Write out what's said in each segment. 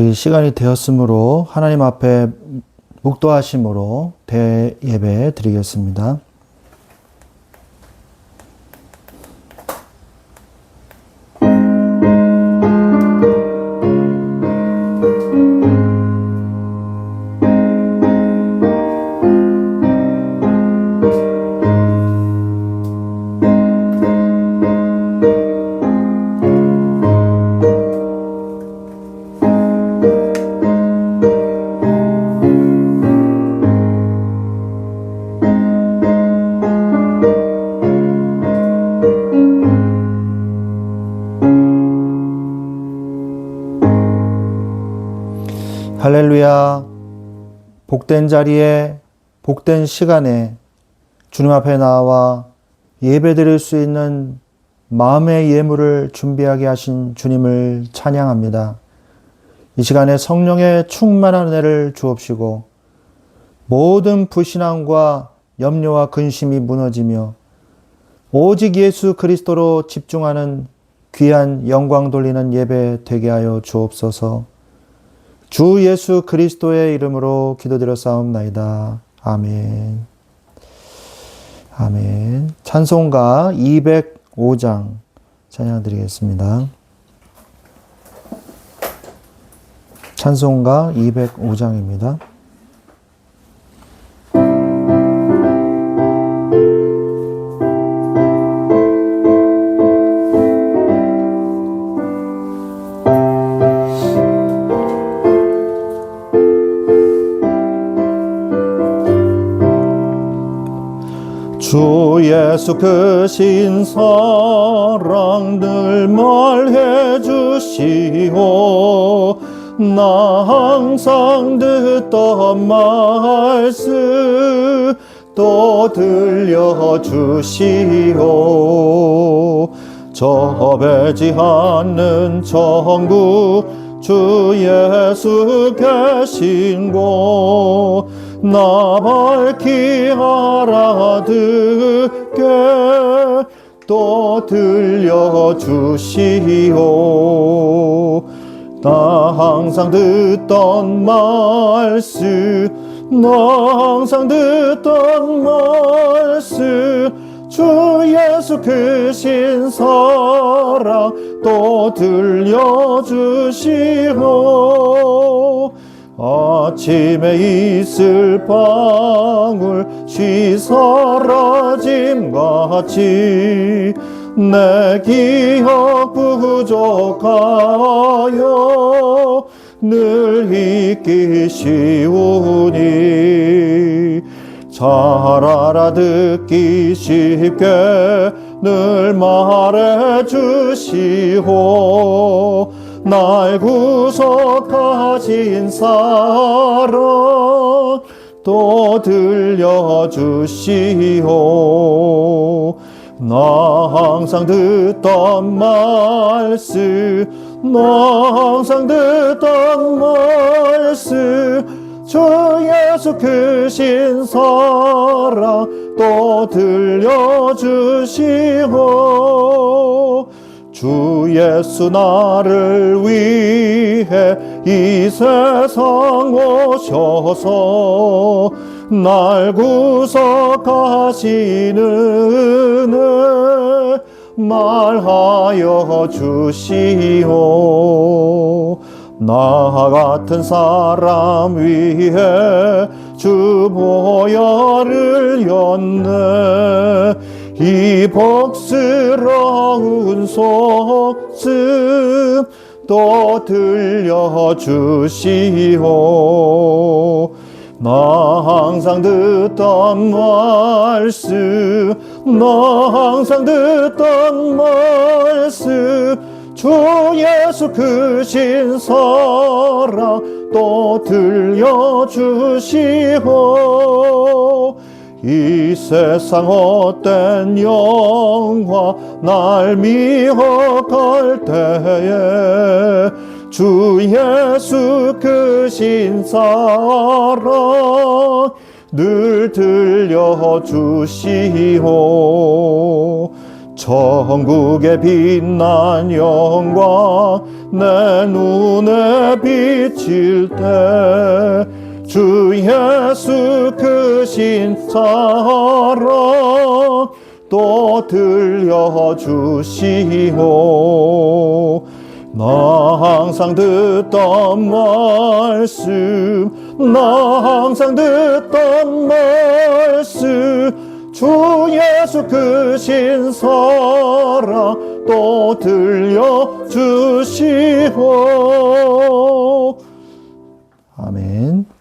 우리 시간이 되었으므로 하나님 앞에 묵도하심으로 대예배 드리겠습니다. 할렐루야. 복된 자리에 복된 시간에 주님 앞에 나와 예배 드릴 수 있는 마음의 예물을 준비하게 하신 주님을 찬양합니다. 이 시간에 성령의 충만한 은혜를 주옵시고 모든 불신앙과 염려와 근심이 무너지며 오직 예수 그리스도로 집중하는 귀한 영광 돌리는 예배 되게 하여 주옵소서. 주 예수 그리스도의 이름으로 기도드렸사옵나이다. 아멘. 아멘. 찬송가 205장 찬양 드리겠습니다. 찬송가 205장입니다. 주 예수 크신 사랑 늘 말해 주시오. 나 항상 듣던 말씀 또 들려주시오. 저 배지 않는 천국 주 예수 계신 곳 나 밝히 알아듣게 또 들려주시오. 나 항상 듣던 말씀 나 항상 듣던 말씀 주 예수 크신 사랑 또 들려주시오. 아침에 있을 방울씨 사라짐같이 내 기억 부족하여 늘 잊기 쉬우니 잘 알아듣기 쉽게 늘 말해 주시오. 날 구속하신 사랑 또 들려주시오. 나 항상 듣던 말씀 나 항상 듣던 말씀 주 예수 크신 사랑 또 들려주시오. 주 예수 나를 위해 이 세상 오셔서 날 구속하시는 은혜 말하여 주시오. 나 같은 사람 위해 주 보혈을 였네. 이 복스러운 속씀 또 들려주시오. 나 항상 듣던 말씀 나 항상 듣던 말씀 주 예수 크신 사랑 또 들려주시오. 이 세상 헛된 영화 날 미혹할 때에 주 예수 크신 사랑 늘 들려주시오. 천국에 빛난 영광 내 눈에 비칠 때 주 예수 크신 사랑 또 들려주시오. 나 항상 듣던 말씀 나 항상 듣던 말씀 주 예수 크신 사랑 또 들려주시오. 아멘.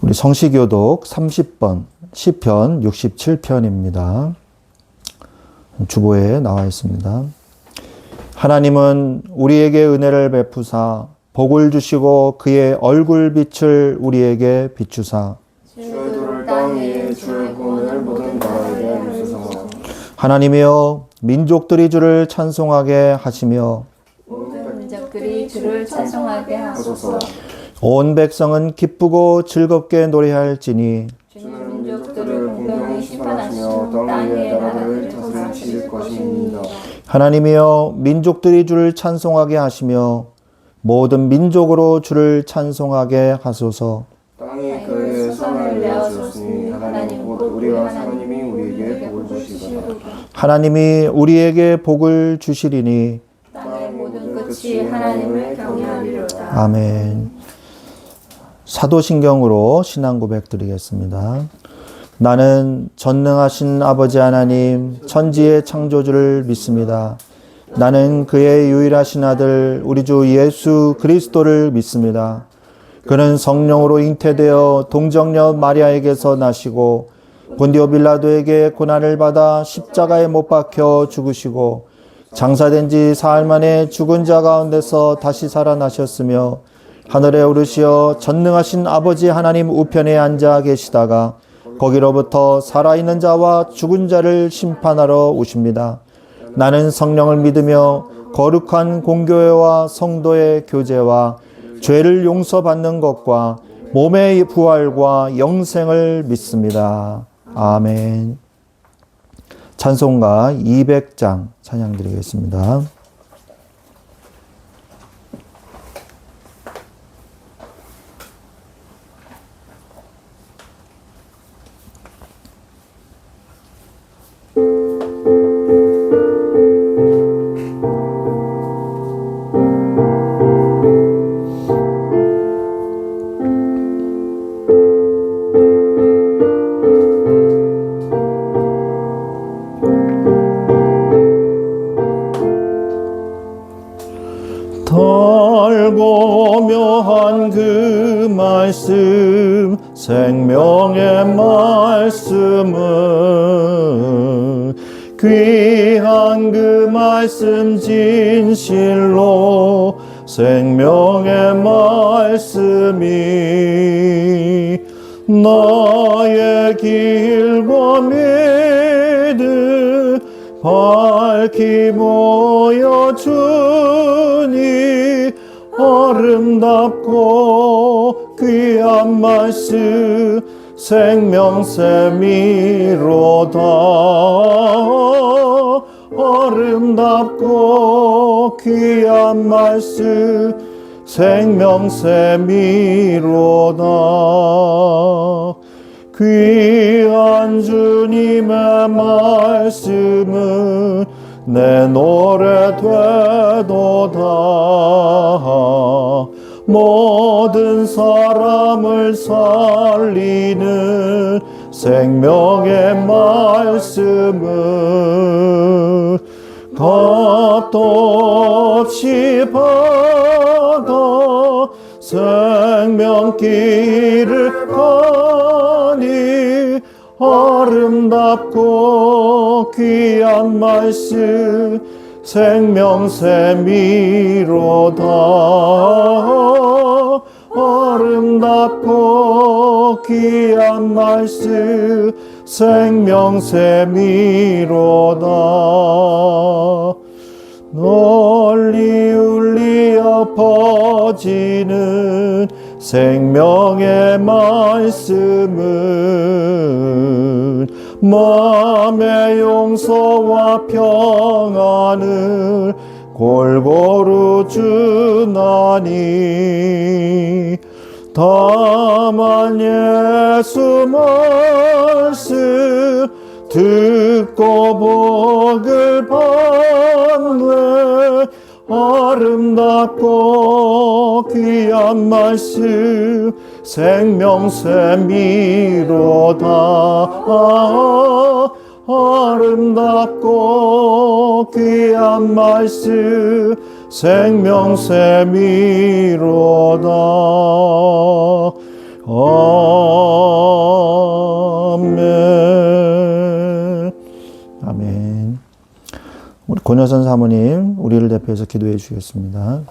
우리 성시교독 30번 시편 67편입니다. 주보에 나와 있습니다. 하나님은 우리에게 은혜를 베푸사 복을 주시고 그의 얼굴빛을 우리에게 비추사 주의 도를 땅 위에 주의 구원을 모든 나라에게 주소서. 하나님이여 민족들이 주를 찬송하게 하시며 모든 민족들이 주를 찬송하게 하소서. 온 백성은 기쁘고 즐겁게 노래할지니 주는 민족들을 공평히 심판하시며 땅 위의 나라들을 다스리실 것입니다. 하나님이여 민족들이 주를 찬송하게 하시며 모든 민족으로 주를 찬송하게 하소서. 땅이 그의 수산을 내어주었으니 하나님 곧 우리와 하나님이 우리에게 복을 주시리로다. 하나님이 우리에게 복을 주시리니 땅의 모든 끝이 하나님을 경외하리로다. 아멘. 사도신경으로 신앙 고백 드리겠습니다. 나는 전능하신 아버지 하나님 천지의 창조주를 믿습니다. 나는 그의 유일하신 아들 우리 주 예수 그리스도를 믿습니다. 그는 성령으로 잉태되어 동정녀 마리아에게서 나시고 본디오 빌라도에게 고난을 받아 십자가에 못 박혀 죽으시고 장사된 지 사흘 만에 죽은 자 가운데서 다시 살아나셨으며 하늘에 오르시어 전능하신 아버지 하나님 우편에 앉아 계시다가 거기로부터 살아있는 자와 죽은 자를 심판하러 오십니다. 나는 성령을 믿으며 거룩한 공교회와 성도의 교제와 죄를 용서받는 것과 몸의 부활과 영생을 믿습니다. 아멘. 찬송가 200장 찬양 드리겠습니다. 달고 묘한 그 말씀 생명의 말씀은 귀한 그 말씀 진실로 생명의 말씀이 나의 길과 믿음 밝히 보여주니 아름답고 귀한 말씀 생명샘이로다. 아름답고 귀한 말씀 생명샘이로다. 귀한 주님의 말씀은 내 노래 되도다. 모든 사람을 살리는 생명의 말씀은 값도 없이 받아 생명길을 가니 아름답고 귀한 말씀 생명샘이로다. 아름답고 귀한 말씀 생명샘이로다. 널리 울리어 퍼지는 생명의 말씀은 마음의 용서와 평안을 골고루 주나니 다만 예수 말씀 듣고 복을 받네 아름답고 귀한 말씀 생명샘이로다 아름답고 귀한 말씀 생명샘이로다 아멘. 아멘. 우리 권여선 사모님 우리를 대표해서 기도해 주시겠습니다.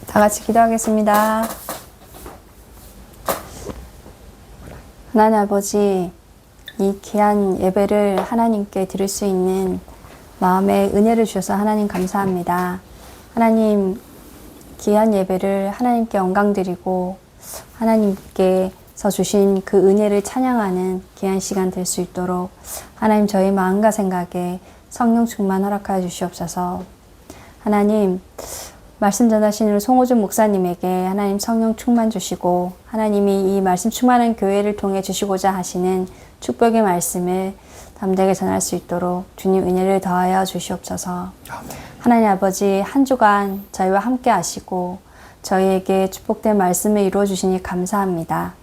다 같이 기도하겠습니다. 하나님 아버지, 이 귀한 예배를 하나님께 드릴 수 있는 마음의 은혜를 주셔서 하나님 감사합니다. 하나님, 귀한 예배를 하나님께 영광 드리고 하나님께서 주신 그 은혜를 찬양하는 귀한 시간 될 수 있도록 하나님 저희 마음과 생각에 성령 충만 허락하여 주시옵소서. 하나님, 말씀 전하시는 송호준 목사님에게 하나님 성령 충만 주시고 하나님이 이 말씀 충만한 교회를 통해 주시고자 하시는 축복의 말씀을 담대하게 전할 수 있도록 주님 은혜를 더하여 주시옵소서. 아멘. 하나님 아버지, 한 주간 저희와 함께 하시고 저희에게 축복된 말씀을 이루어 주시니 감사합니다.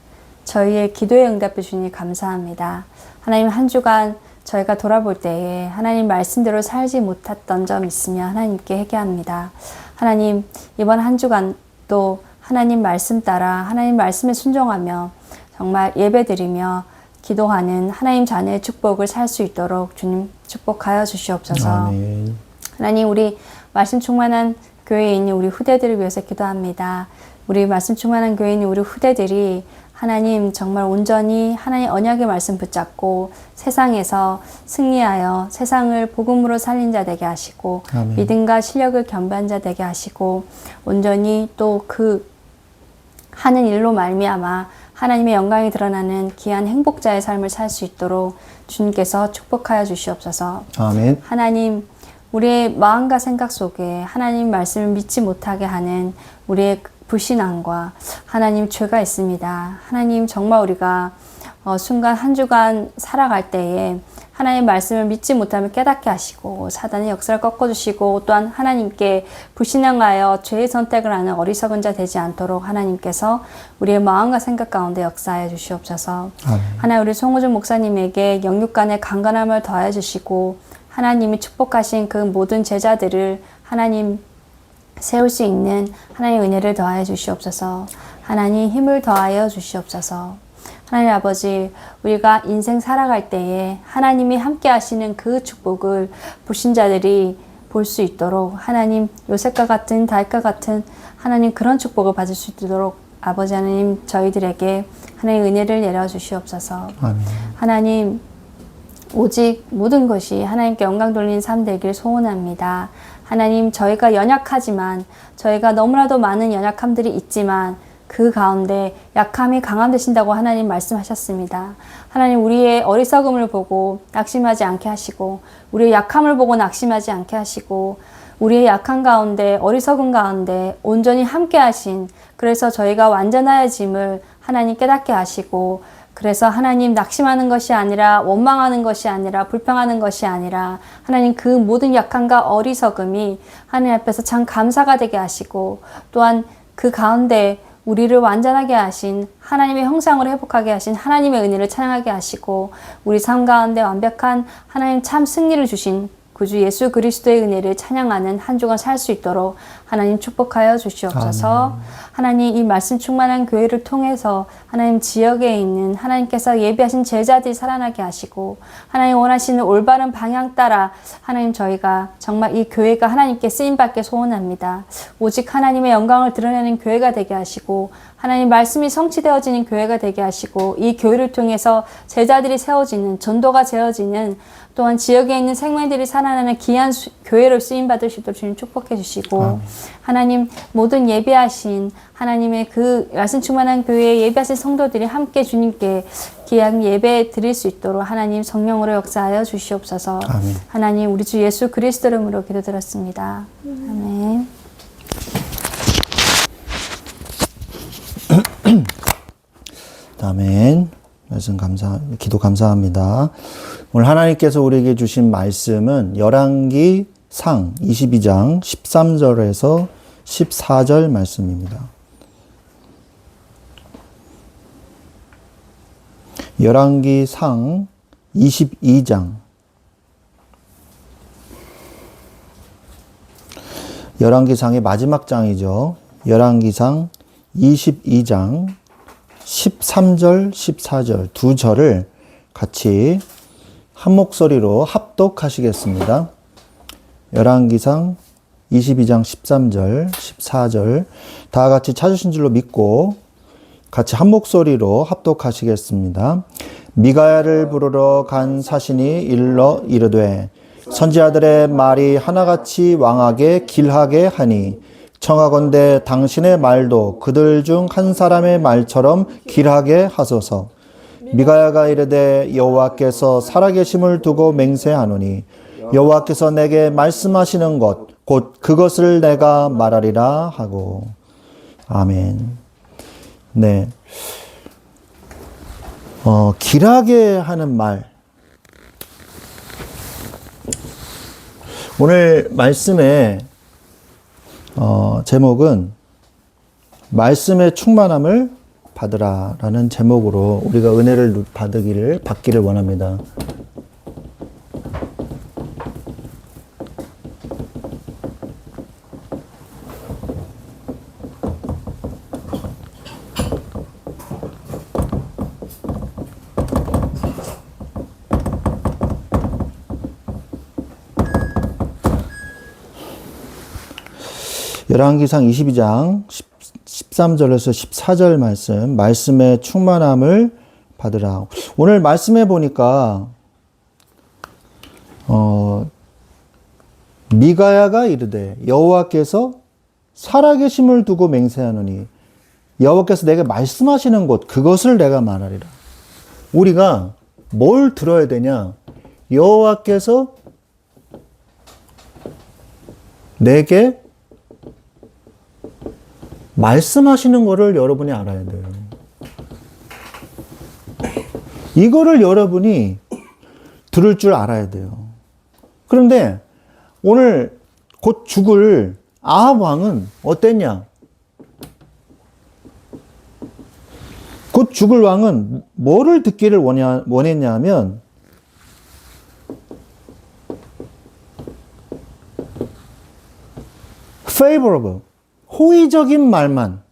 저희의 기도에 응답해 주시니 감사합니다. 하나님, 한 주간 저희가 돌아볼 때에 하나님 말씀대로 살지 못했던 점 있으면 하나님께 회개합니다. 하나님, 이번 한 주간도 하나님 말씀 따라 하나님 말씀에 순종하며 정말 예배드리며 기도하는 하나님 자녀의 축복을 살 수 있도록 주님 축복하여 주시옵소서. 아멘. 하나님, 우리 말씀 충만한 교회에 있는 우리 후대들을 위해서 기도합니다. 우리 말씀 충만한 교회에 있는 우리 후대들이 하나님 정말 온전히 하나님 언약의 말씀 붙잡고 세상에서 승리하여 세상을 복음으로 살린 자 되게 하시고 아멘. 믿음과 실력을 겸비한 자 되게 하시고 온전히 또 그 하는 일로 말미암아 하나님의 영광이 드러나는 귀한 행복자의 삶을 살 수 있도록 주님께서 축복하여 주시옵소서. 아멘. 하나님, 우리의 마음과 생각 속에 하나님 말씀을 믿지 못하게 하는 우리의 불신앙과 하나님 죄가 있습니다. 하나님, 정말 우리가 순간 한 주간 살아갈 때에 하나님 말씀을 믿지 못하면 깨닫게 하시고 사단의 역사를 꺾어주시고 또한 하나님께 불신앙하여 죄의 선택을 하는 어리석은 자 되지 않도록 하나님께서 우리의 마음과 생각 가운데 역사하여 주시옵소서. 아멘. 하나님, 우리 송호준 목사님에게 영육간의 강건함을 더해 주시고 하나님이 축복하신 그 모든 제자들을 하나님 세울 수 있는 하나님의 은혜를 더하여 주시옵소서. 하나님, 힘을 더하여 주시옵소서. 하나님 아버지, 우리가 인생 살아갈 때에 하나님이 함께 하시는 그 축복을 불신자들이 볼 수 있도록 하나님, 요셉과 같은 다윗과 같은 하나님 그런 축복을 받을 수 있도록 아버지 하나님 저희들에게 하나님의 은혜를 내려 주시옵소서. 아멘. 하나님, 오직 모든 것이 하나님께 영광 돌리는 삶 되길 소원합니다. 하나님, 저희가 연약하지만 저희가 너무나도 많은 연약함들이 있지만 그 가운데 약함이 강함 되신다고 하나님 말씀하셨습니다. 하나님, 우리의 어리석음을 보고 낙심하지 않게 하시고 우리의 약함을 보고 낙심하지 않게 하시고 우리의 약한 가운데 어리석음 가운데 온전히 함께 하신, 그래서 저희가 완전하여짐을 하나님 깨닫게 하시고, 그래서 하나님 낙심하는 것이 아니라 원망하는 것이 아니라 불평하는 것이 아니라 하나님 그 모든 약함과 어리석음이 하나님 앞에서 참 감사가 되게 하시고, 또한 그 가운데 우리를 완전하게 하신 하나님의 형상으로 회복하게 하신 하나님의 은혜를 찬양하게 하시고 우리 삶 가운데 완벽한 하나님 참 승리를 주신 구주 예수 그리스도의 은혜를 찬양하는 한 주간 살 수 있도록 하나님 축복하여 주시옵소서. 아멘. 하나님, 이 말씀 충만한 교회를 통해서 하나님 지역에 있는 하나님께서 예비하신 제자들이 살아나게 하시고 하나님 원하시는 올바른 방향 따라 하나님 저희가 정말 이 교회가 하나님께 쓰임받게 소원합니다. 오직 하나님의 영광을 드러내는 교회가 되게 하시고 하나님 말씀이 성취되어지는 교회가 되게 하시고 이 교회를 통해서 제자들이 세워지는, 전도가 되어지는 또한 지역에 있는 생명들이 살아나는 귀한 교회로 쓰임받을 수 있도록 주님 축복해 주시고 하나님 모든 예배하신 하나님의 그 말씀 충만한 교회에 예배하신 성도들이 함께 주님께 귀한 예배 드릴 수 있도록 하나님 성령으로 역사하여 주시옵소서. 아멘. 하나님 우리 주 예수 그리스도 이름으로 기도드렸습니다. 아멘. 아멘. 말씀 기도 감사합니다. 오늘 하나님께서 우리에게 주신 말씀은 열왕기상 22장 13절에서 14절 말씀입니다. 열왕기상 22장 열왕기상의 마지막 장이죠. 열왕기상 22장 13절, 14절 두 절을 같이 한 목소리로 합독하시겠습니다. 열왕기상 22장 13절, 14절 다 같이 찾으신 줄로 믿고 같이 한 목소리로 합독하시겠습니다. 미가야를 부르러 간 사신이 일러 이르되 선지자들의 말이 하나같이 왕하게 길하게 하니 청하건대 당신의 말도 그들 중 한 사람의 말처럼 길하게 하소서. 미가야가 이르되 여호와께서 살아계심을 두고 맹세하노니 여호와께서 내게 말씀하시는 것 곧 그것을 내가 말하리라 하고. 아멘. 네. 길하게 하는 말. 오늘 말씀의 제목은 말씀의 충만함을 받으라 라는 제목으로 우리가 은혜를 받기를 원합니다. 열왕기상 22장 13절에서 14절 말씀의 충만함을 받으라. 오늘 말씀해 보니까 미가야가 이르되 여호와께서 살아계심을 두고 맹세하노니 여호와께서 내게 말씀하시는 것 그것을 내가 말하리라. 우리가 뭘 들어야 되냐? 여호와께서 내게 말씀하시는 거를 여러분이 알아야 돼요. 이거를 여러분이 들을 줄 알아야 돼요. 그런데 오늘 곧 죽을 아합 왕은 어땠냐? 곧 죽을 왕은 뭐를 듣기를 원했냐 하면 favorable 호의적인 말만,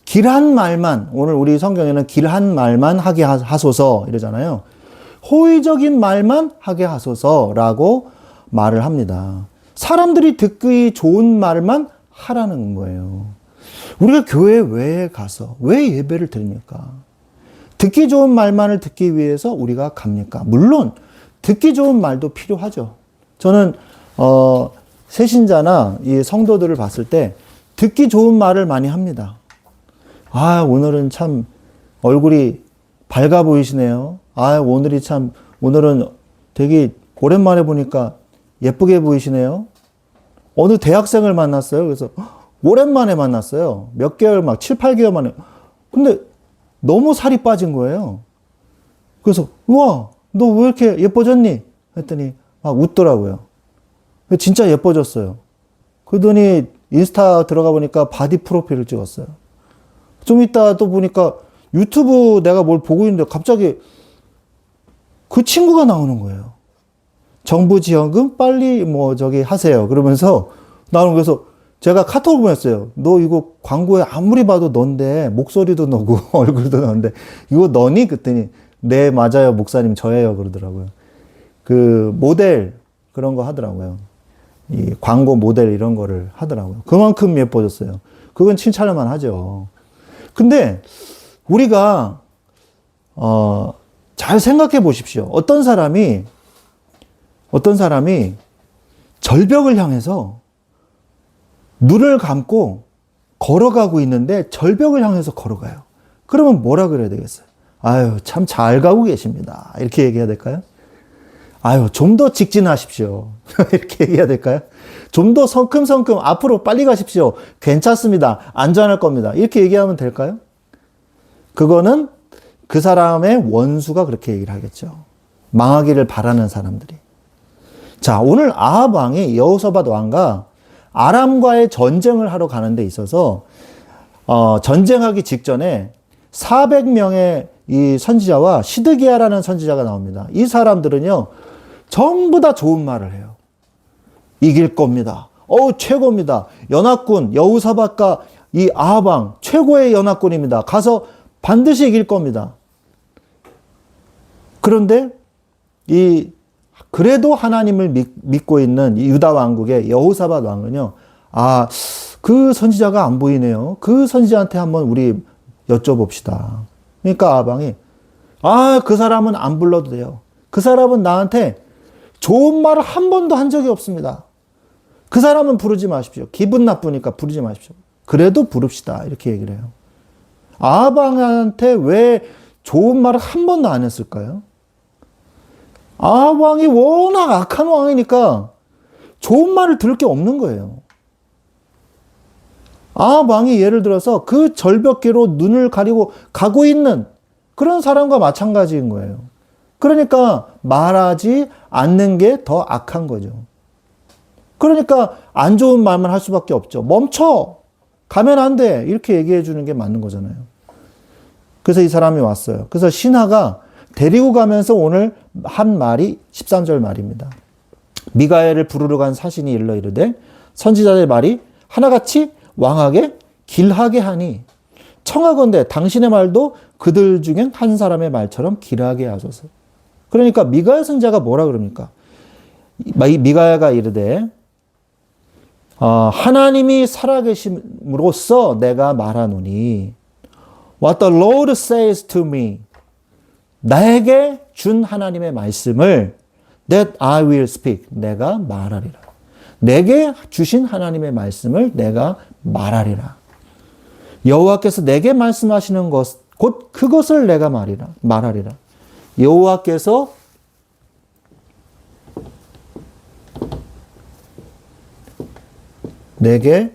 길한 말만, 오늘 우리 성경에는 길한 말만 하게 하소서 이러잖아요. 호의적인 말만 하게 하소서라고 말을 합니다. 사람들이 듣기 좋은 말만 하라는 거예요. 우리가 교회 왜 가서 왜 예배를 드립니까? 듣기 좋은 말만을 듣기 위해서 우리가 갑니까? 물론 듣기 좋은 말도 필요하죠. 저는 새신자나 이 성도들을 봤을 때 듣기 좋은 말을 많이 합니다. 아, 오늘은 참 얼굴이 밝아 보이시네요. 아, 오늘은 되게 오랜만에 보니까 예쁘게 보이시네요. 어느 대학생을 만났어요. 그래서 오랜만에 만났어요. 몇 개월, 막 7, 8개월 만에. 근데 너무 살이 빠진 거예요. 그래서, 우와, 너 왜 이렇게 예뻐졌니? 했더니 막 웃더라고요. 진짜 예뻐졌어요. 그러더니 인스타 들어가 보니까 바디 프로필을 찍었어요. 좀 이따 또 보니까 유튜브 내가 뭘 보고 있는데 갑자기 그 친구가 나오는 거예요. 정부 지원금 빨리 하세요. 그러면서 나오는 거에서 제가 카톡을 보냈어요. 너 이거 광고에 아무리 봐도 넌데 목소리도 너고 얼굴도 너인데 이거 너니? 그랬더니 네, 맞아요. 목사님 저예요. 그러더라고요. 그 모델 그런 거 하더라고요. 이 광고 모델 이런 거를 하더라고요. 그만큼 예뻐졌어요. 그건 칭찬을만 하죠. 근데 우리가 잘 생각해 보십시오. 어떤 사람이 어떤 사람이 절벽을 향해서 눈을 감고 걸어가고 있는데 절벽을 향해서 걸어가요. 그러면 뭐라 그래야 되겠어요? 아유, 참 잘 가고 계십니다. 이렇게 얘기해야 될까요? 아유, 좀 더 직진하십시오. 이렇게 얘기해야 될까요? 좀 더 성큼성큼 앞으로 빨리 가십시오. 괜찮습니다. 안전할 겁니다. 이렇게 얘기하면 될까요? 그거는 그 사람의 원수가 그렇게 얘기를 하겠죠. 망하기를 바라는 사람들이. 자, 오늘 아합 왕이 여호사밧 왕과 아람과의 전쟁을 하러 가는 데 있어서 전쟁하기 직전에 400명의 이 선지자와 시드기야라는 선지자가 나옵니다. 이 사람들은요, 전부 다 좋은 말을 해요. 이길 겁니다. 최고입니다. 연합군, 여호사밧과 이 아합 왕, 최고의 연합군입니다. 가서 반드시 이길 겁니다. 그런데 그래도 하나님을 믿고 있는 이 유다 왕국의 여호사밧 왕은요, 그 선지자가 안 보이네요. 그 선지자한테 한번 우리 여쭤봅시다. 그러니까 아합 왕이, 그 사람은 안 불러도 돼요. 그 사람은 나한테 좋은 말을 한 번도 한 적이 없습니다. 그 사람은 부르지 마십시오. 기분 나쁘니까 부르지 마십시오. 그래도 부릅시다. 이렇게 얘기를 해요. 아합 왕한테 왜 좋은 말을 한 번도 안 했을까요? 아합 왕이 워낙 악한 왕이니까 좋은 말을 들을 게 없는 거예요. 아합 왕이 예를 들어서 그 절벽계로 눈을 가리고 가고 있는 그런 사람과 마찬가지인 거예요. 그러니까 말하지 않는 게 더 악한 거죠. 그러니까 안 좋은 말만 할 수밖에 없죠. 멈춰! 가면 안 돼! 이렇게 얘기해 주는 게 맞는 거잖아요. 그래서 이 사람이 왔어요. 그래서 신하가 데리고 가면서 오늘 한 말이 13절 말입니다. 미가엘을 부르러 간 사신이 일러 이르되 선지자의 말이 하나같이 왕에게 길하게 하니 청하건대 당신의 말도 그들 중엔 한 사람의 말처럼 길하게 하소서. 그러니까 미가엘 선지자가 뭐라 그럽니까? 미가야가 이르되 하나님이 살아계심으로써 내가 말하노니 What the Lord says to me 나에게 준 하나님의 말씀을 That I will speak 내가 말하리라. 내게 주신 하나님의 말씀을 내가 말하리라. 여호와께서 내게 말씀하시는 것 곧 그것을 내가 말하리라. 여호와께서 내게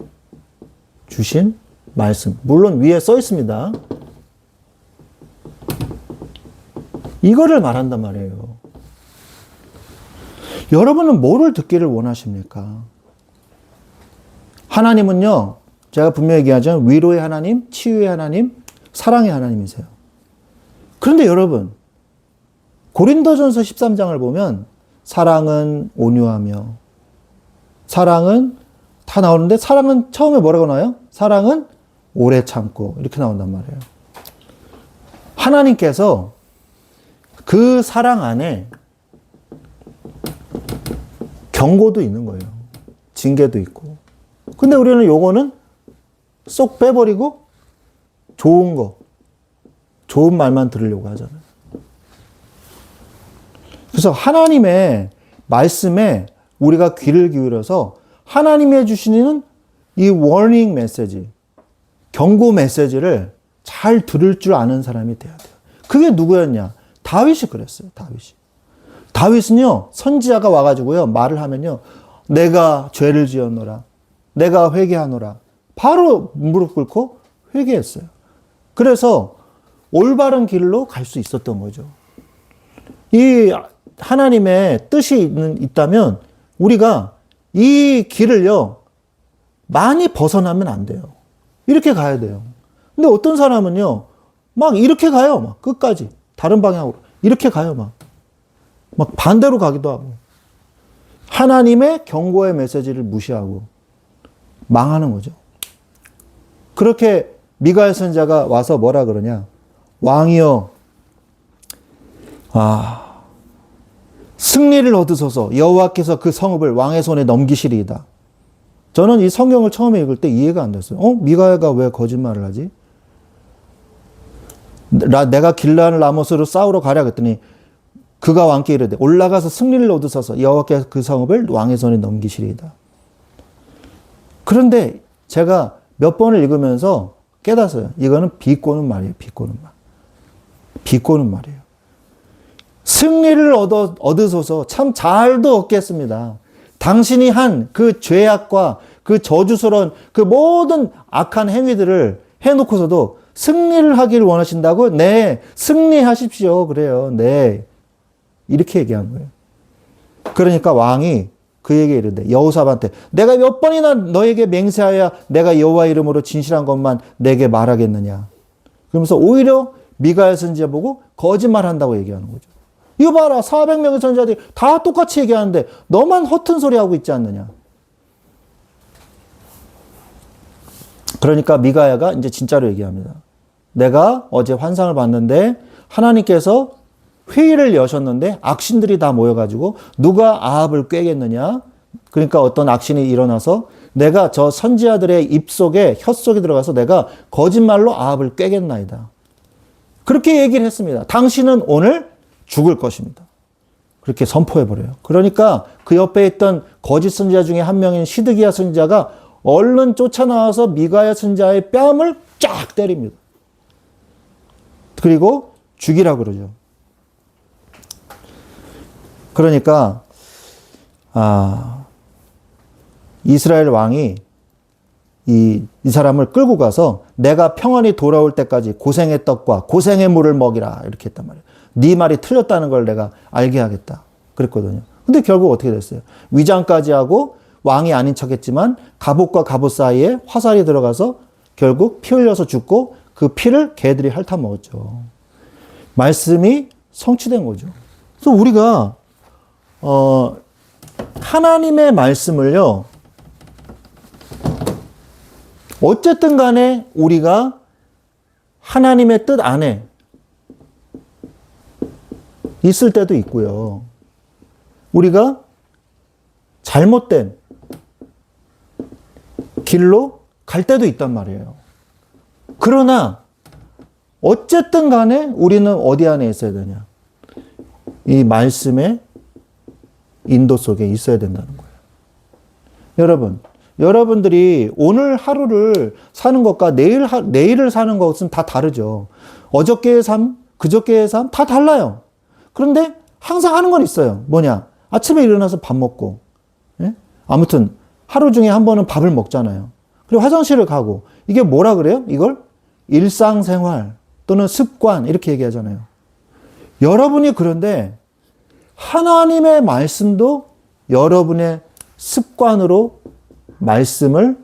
주신 말씀. 물론 위에 써 있습니다. 이거를 말한단 말이에요. 여러분은 뭐를 듣기를 원하십니까? 하나님은요, 제가 분명히 얘기하죠. 위로의 하나님, 치유의 하나님, 사랑의 하나님이세요. 그런데 여러분, 고린도전서 13장을 보면 사랑은 온유하며 사랑은 다 나오는데 사랑은 처음에 뭐라고 나와요? 사랑은 오래 참고 이렇게 나온단 말이에요. 하나님께서 그 사랑 안에 경고도 있는 거예요. 징계도 있고. 근데 우리는 요거는 쏙 빼버리고 좋은 거, 좋은 말만 들으려고 하잖아요. 그래서 하나님의 말씀에 우리가 귀를 기울여서 하나님이 해주시는 이 워닝 메시지, 경고 메시지를 잘 들을 줄 아는 사람이 돼야 돼요. 그게 누구였냐? 다윗이 그랬어요. 다윗은요, 선지자가 와가지고요, 말을 하면요, 내가 죄를 지었노라, 내가 회개하노라. 바로 무릎 꿇고 회개했어요. 그래서 올바른 길로 갈 수 있었던 거죠. 이 하나님의 뜻이 있다면 우리가 이 길을요, 많이 벗어나면 안 돼요. 이렇게 가야 돼요. 근데 어떤 사람은요, 막 이렇게 가요. 막 끝까지. 다른 방향으로. 이렇게 가요. 막 반대로 가기도 하고. 하나님의 경고의 메시지를 무시하고 망하는 거죠. 그렇게 미가엘 선지자가 와서 뭐라 그러냐. 왕이여, 승리를 얻으소서. 여호와께서 그 성읍을 왕의 손에 넘기시리이다. 저는 이 성경을 처음에 읽을 때 이해가 안 됐어요. 미가야가 왜 거짓말을 하지? 내가 길르한 라모스로 싸우러 가랴 그랬더니 그가 왕께 이르되 올라가서 승리를 얻으소서 여호와께서 그 성읍을 왕의 손에 넘기시리이다. 그런데 제가 몇 번을 읽으면서 깨닫어요. 이거는 비꼬는 말이에요. 비꼬는 말. 비꼬는 말이에요. 승리를 얻으소서 참 잘도 얻겠습니다. 당신이 한 그 죄악과 그 저주스러운 그 모든 악한 행위들을 해놓고서도 승리를 하기를 원하신다고? 네, 승리하십시오. 그래요. 네. 이렇게 얘기한 거예요. 그러니까 왕이 그에게 이르되 여호사밧한테 내가 몇 번이나 너에게 맹세하여 내가 여호와 이름으로 진실한 것만 내게 말하겠느냐. 그러면서 오히려 미가야 선지자 보고 거짓말한다고 얘기하는 거죠. 이거 봐라. 400명의 선지자들이 다 똑같이 얘기하는데 너만 허튼 소리 하고 있지 않느냐. 그러니까 미가야가 이제 진짜로 얘기합니다. 내가 어제 환상을 봤는데 하나님께서 회의를 여셨는데 악신들이 다 모여가지고 누가 아합을 꾀겠느냐. 그러니까 어떤 악신이 일어나서 내가 저 선지자들의 입속에 혀속에 들어가서 내가 거짓말로 아합을 꾀겠나이다. 그렇게 얘기를 했습니다. 당신은 오늘 죽을 것입니다. 그렇게 선포해버려요. 그러니까 그 옆에 있던 거짓 선지자 중에 한 명인 시드기야 선지자가 얼른 쫓아나와서 미가야 선지자의 뺨을 쫙 때립니다. 그리고 죽이라 그러죠. 그러니까 이스라엘 왕이 이 사람을 끌고 가서 내가 평안히 돌아올 때까지 고생의 떡과 고생의 물을 먹이라 이렇게 했단 말이에요. 네 말이 틀렸다는 걸 내가 알게 하겠다 그랬거든요. 근데 결국 어떻게 됐어요? 위장까지 하고 왕이 아닌 척했지만 갑옷과 갑옷 사이에 화살이 들어가서 결국 피 흘려서 죽고 그 피를 개들이 핥아 먹었죠. 말씀이 성취된 거죠. 그래서 우리가 하나님의 말씀을요, 어쨌든 간에 우리가 하나님의 뜻 안에 있을 때도 있고요. 우리가 잘못된 길로 갈 때도 있단 말이에요. 그러나 어쨌든 간에 우리는 어디 안에 있어야 되냐? 이 말씀의 인도 속에 있어야 된다는 거예요. 여러분들이 오늘 하루를 사는 것과 내일을 사는 것은 다 다르죠. 어저께의 삶, 그저께의 삶 다 달라요. 그런데 항상 하는 건 있어요. 뭐냐? 아침에 일어나서 밥 먹고, 예? 아무튼 하루 중에 한 번은 밥을 먹잖아요. 그리고 화장실을 가고, 이게 뭐라 그래요? 이걸 일상생활 또는 습관 이렇게 얘기하잖아요. 여러분이 그런데 하나님의 말씀도 여러분의 습관으로 말씀을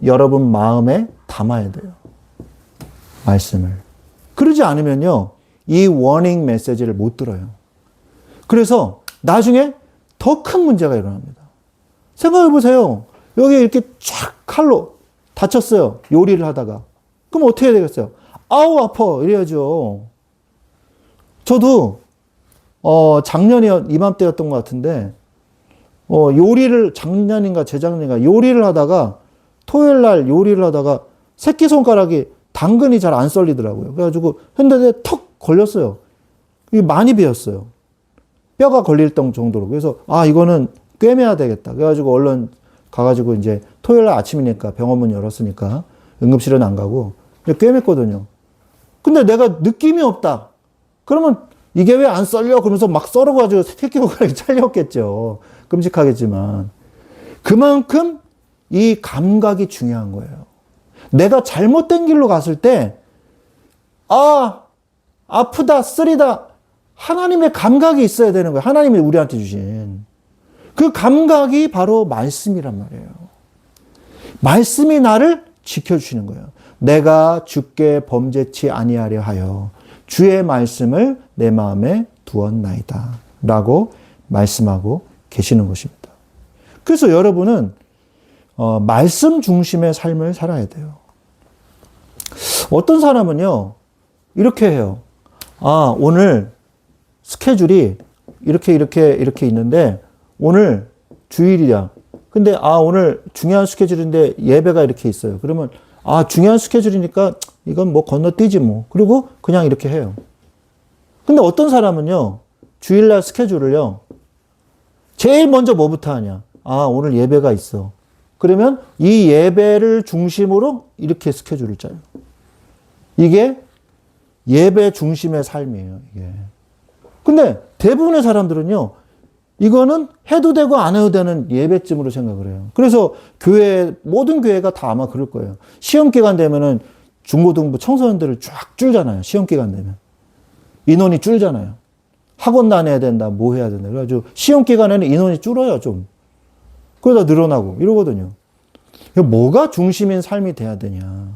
여러분 마음에 담아야 돼요. 말씀을. 그러지 않으면요, 이 워닝 메시지를 못 들어요. 그래서 나중에 더 큰 문제가 일어납니다. 생각해 보세요. 여기 이렇게 쫙 칼로 다쳤어요. 요리를 하다가. 그럼 어떻게 해야 되겠어요? 아우, 아파. 이래야죠. 저도, 작년이 이맘때였던 것 같은데, 작년인가 재작년인가 요리를 하다가, 토요일 날 요리를 하다가 새끼손가락이 당근이 잘 안 썰리더라고요. 그래가지고 했는데 턱 걸렸어요. 이게 많이 베었어요. 뼈가 걸릴 정도로. 그래서, 이거는 꿰매야 되겠다. 그래가지고 얼른 가가지고 이제 토요일 날 아침이니까 병원문 열었으니까 응급실은 안 가고 꿰맸거든요. 근데 내가 느낌이 없다. 그러면 이게 왜 안 썰려? 그러면서 막 썰어가지고 새끼손가락이 잘렸겠죠. 끔찍하겠지만. 그만큼 이 감각이 중요한 거예요. 내가 잘못된 길로 갔을 때, 아프다, 쓰리다. 하나님의 감각이 있어야 되는 거예요. 하나님이 우리한테 주신. 그 감각이 바로 말씀이란 말이에요. 말씀이 나를 지켜주시는 거예요. 내가 주께 범죄치 아니하려 하여 주의 말씀을 내 마음에 두었나이다. 라고 말씀하고 계시는 것입니다. 그래서 여러분은 말씀 중심의 삶을 살아야 돼요. 어떤 사람은요, 이렇게 해요. 오늘 스케줄이 이렇게 있는데, 오늘 주일이야. 근데, 오늘 중요한 스케줄인데 예배가 이렇게 있어요. 그러면, 중요한 스케줄이니까 이건 뭐 건너뛰지 뭐. 그리고 그냥 이렇게 해요. 근데 어떤 사람은요, 주일날 스케줄을요. 제일 먼저 뭐부터 하냐? 아, 오늘 예배가 있어. 그러면 이 예배를 중심으로 이렇게 스케줄을 짜요. 이게 예배 중심의 삶이에요, 이게. 근데 대부분의 사람들은요, 이거는 해도 되고 안 해도 되는 예배쯤으로 생각을 해요. 그래서 모든 교회가 다 아마 그럴 거예요. 시험 기간 되면은 중고등부 청소년들을 쫙 줄잖아요. 시험 기간 되면. 인원이 줄잖아요. 학원 다녀야 된다, 뭐 해야 된다. 그래가지고 시험 기간에는 인원이 줄어요, 좀. 그러다 늘어나고 이러거든요. 뭐가 중심인 삶이 돼야 되냐.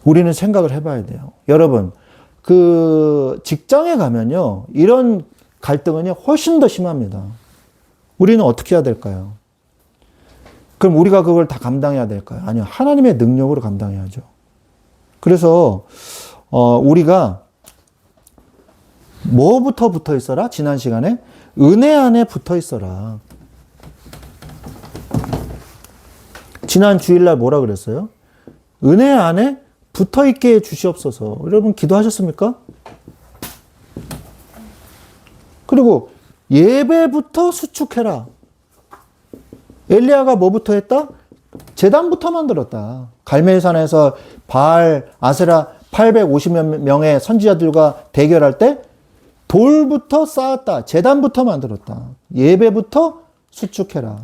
우리는 생각을 해봐야 돼요. 여러분, 그 직장에 가면요, 이런 갈등은요, 훨씬 더 심합니다. 우리는 어떻게 해야 될까요? 그럼 우리가 그걸 다 감당해야 될까요? 아니요. 하나님의 능력으로 감당해야죠. 그래서, 우리가 뭐부터 붙어 있어라? 지난 시간에? 은혜 안에 붙어 있어라. 지난 주일날 뭐라 그랬어요? 은혜 안에 붙어 있게 해 주시옵소서. 여러분 기도하셨습니까? 그리고 예배부터 수축해라. 엘리야가 뭐부터 했다? 제단부터 만들었다. 갈멜산에서 바알, 아세라 850여 명의 선지자들과 대결할 때 돌부터 쌓았다. 제단부터 만들었다. 예배부터 수축해라.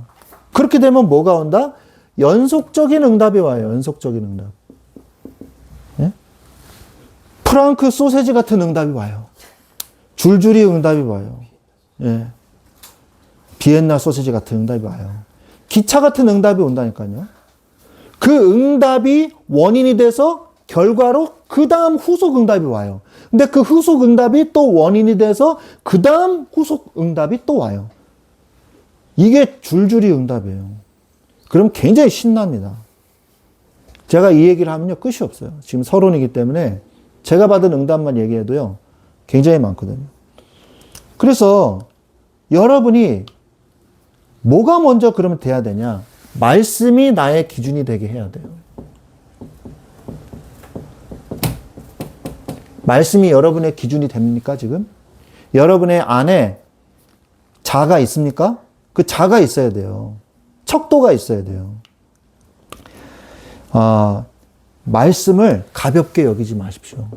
그렇게 되면 뭐가 온다? 연속적인 응답이 와요. 연속적인 응답. 예? 프랑크 소세지 같은 응답이 와요. 줄줄이 응답이 와요. 예. 비엔나 소세지 같은 응답이 와요. 기차 같은 응답이 온다니까요. 그 응답이 원인이 돼서 결과로 그 다음 후속 응답이 와요. 근데 그 후속 응답이 또 원인이 돼서 그 다음 후속 응답이 또 와요. 이게 줄줄이 응답이에요. 그럼 굉장히 신납니다. 제가 이 얘기를 하면요, 끝이 없어요. 지금 서론이기 때문에 제가 받은 응답만 얘기해도요, 굉장히 많거든요. 그래서 여러분이 뭐가 먼저 그러면 돼야 되냐? 말씀이 나의 기준이 되게 해야 돼요. 말씀이 여러분의 기준이 됩니까, 지금? 여러분의 안에 자가 있습니까? 그 자가 있어야 돼요. 척도가 있어야 돼요. 말씀을 가볍게 여기지 마십시오.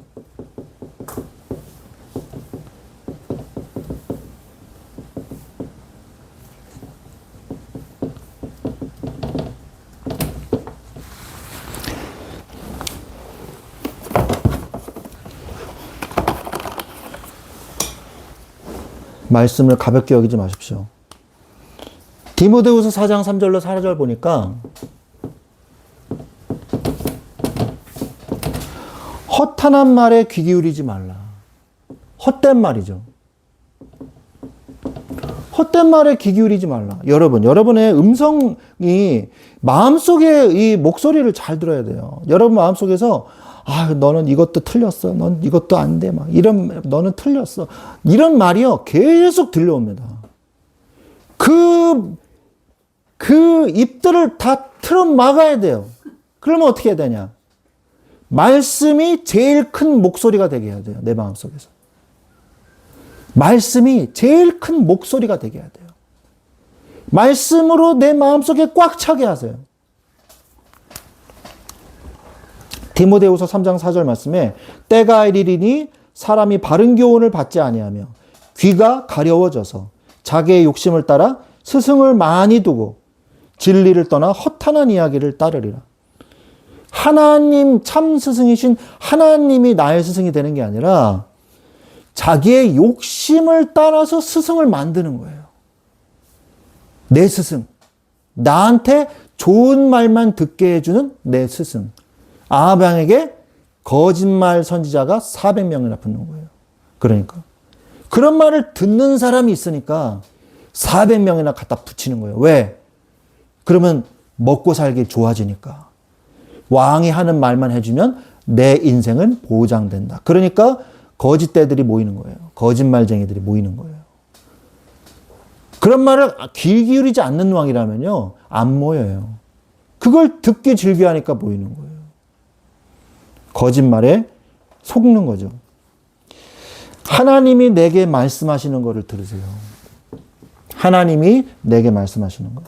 말씀을 가볍게 여기지 마십시오. 디모데후서 4장 3절로 4절 보니까 허탄한 말에 귀 기울이지 말라. 헛된 말이죠. 헛된 말에 귀 기울이지 말라. 여러분의 음성이 마음속에 이 목소리를 잘 들어야 돼요. 여러분 마음속에서 너는 이것도 틀렸어. 넌 이것도 안 돼. 너는 틀렸어. 이런 말이요. 계속 들려옵니다. 그 입들을 다 틀어 막아야 돼요. 그러면 어떻게 해야 되냐? 말씀이 제일 큰 목소리가 되게 해야 돼요. 내 마음속에서. 말씀이 제일 큰 목소리가 되게 해야 돼요. 말씀으로 내 마음속에 꽉 차게 하세요. 디모데후서 3장 4절 말씀에 때가 이르리니 사람이 바른 교훈을 받지 아니하며 귀가 가려워져서 자기의 욕심을 따라 스승을 많이 두고 진리를 떠나 허탄한 이야기를 따르리라. 하나님 참 스승이신 하나님이 나의 스승이 되는 게 아니라 자기의 욕심을 따라서 스승을 만드는 거예요. 내 스승. 나한테 좋은 말만 듣게 해주는 내 스승. 아합에게 거짓말 선지자가 400명이나 붙는 거예요. 그러니까. 그런 말을 듣는 사람이 있으니까 400명이나 갖다 붙이는 거예요. 왜? 그러면 먹고 살기 좋아지니까. 왕이 하는 말만 해주면 내 인생은 보장된다. 그러니까 거짓대들이 모이는 거예요. 거짓말쟁이들이 모이는 거예요. 그런 말을 귀 기울이지 않는 왕이라면요, 안 모여요. 그걸 듣기 즐겨하니까 모이는 거예요. 거짓말에 속는 거죠. 하나님이 내게 말씀하시는 것을 들으세요. 하나님이 내게 말씀하시는 것.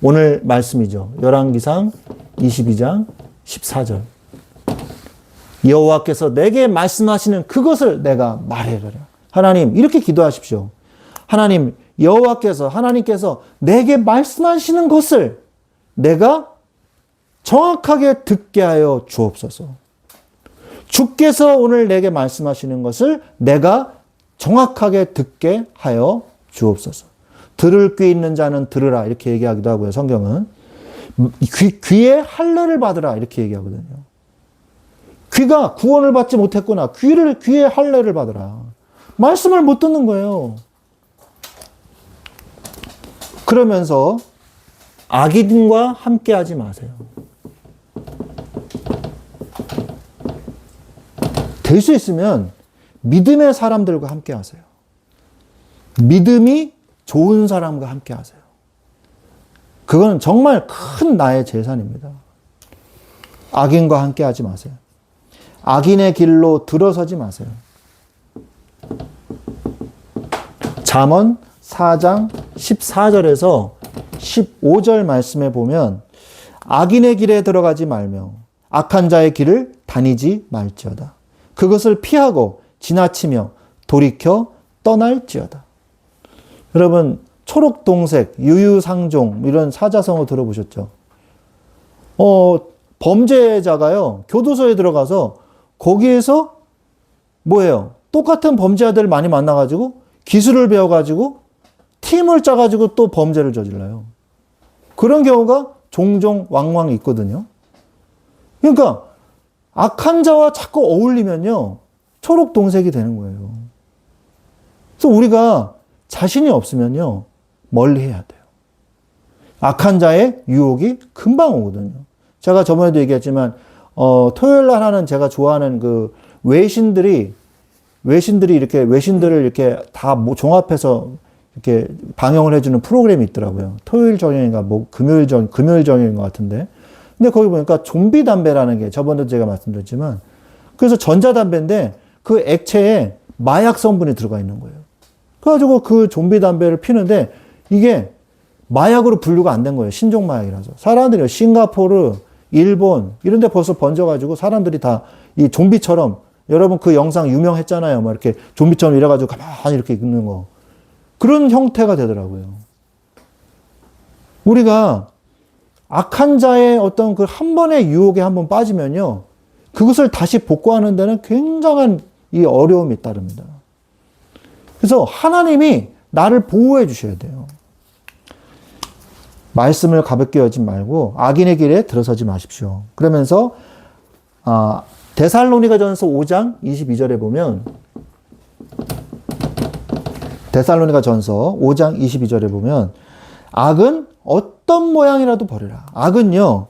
오늘 말씀이죠. 열왕기상 22장 14절. 여호와께서 내게 말씀하시는 그것을 내가 말해라. 하나님, 이렇게 기도하십시오. 하나님, 하나님께서 내게 말씀하시는 것을 내가 정확하게 듣게 하여 주옵소서. 주께서 오늘 내게 말씀하시는 것을 내가 정확하게 듣게 하여 주옵소서. 들을 귀 있는 자는 들으라, 이렇게 얘기하기도 하고요. 성경은 귀에 할례를 받으라, 이렇게 얘기하거든요. 귀가 구원을 받지 못했구나. 귀에 할례를 받으라. 말씀을 못 듣는 거예요. 그러면서 악인과 함께 하지 마세요. 될 수 있으면 믿음의 사람들과 함께 하세요. 믿음이 좋은 사람과 함께 하세요. 그건 정말 큰 나의 재산입니다. 악인과 함께 하지 마세요. 악인의 길로 들어서지 마세요. 잠언 4장 14절에서 15절 말씀에 보면 악인의 길에 들어가지 말며 악한 자의 길을 다니지 말지어다. 그것을 피하고 지나치며 돌이켜 떠날지어다. 여러분, 초록동색, 유유상종 이런 사자성어 들어보셨죠? 범죄자가요, 교도소에 들어가서 거기에서 뭐예요? 똑같은 범죄자들 많이 만나가지고 기술을 배워가지고 팀을 짜가지고 또 범죄를 저질러요. 그런 경우가 종종 왕왕 있거든요. 그러니까 악한 자와 자꾸 어울리면요, 초록동색이 되는 거예요. 그래서 우리가 자신이 없으면요, 멀리 해야 돼요. 악한 자의 유혹이 금방 오거든요. 제가 저번에도 얘기했지만, 토요일 날 하는 제가 좋아하는 그 외신들을 이렇게 다 종합해서 이렇게 방영을 해주는 프로그램이 있더라고요. 토요일 저녁인가, 금요일 저녁인 것 같은데. 근데 거기 보니까 좀비 담배라는 게 저번에도 제가 말씀드렸지만, 그래서 전자담배인데 그 액체에 마약 성분이 들어가 있는 거예요. 그래가지고 그 좀비 담배를 피는데 이게 마약으로 분류가 안 된 거예요. 신종 마약이라서. 사람들이 싱가포르, 일본 이런 데 벌써 번져가지고 사람들이 다 이 좀비처럼, 여러분 그 영상 유명했잖아요. 막 이렇게 좀비처럼 이래가지고 가만히 이렇게 있는 거. 그런 형태가 되더라고요. 우리가 악한 자의 어떤 그 한 번의 유혹에 한번 빠지면요, 그것을 다시 복구하는 데는 굉장한 이 어려움이 따릅니다. 그래서 하나님이 나를 보호해 주셔야 돼요. 말씀을 가볍게 여지 말고 악인의 길에 들어서지 마십시오. 그러면서 데살로니가전서 5장 22절에 보면, 데살로니가전서 5장 22절에 보면 악은 어떤 모양이라도 버리라. 악은요,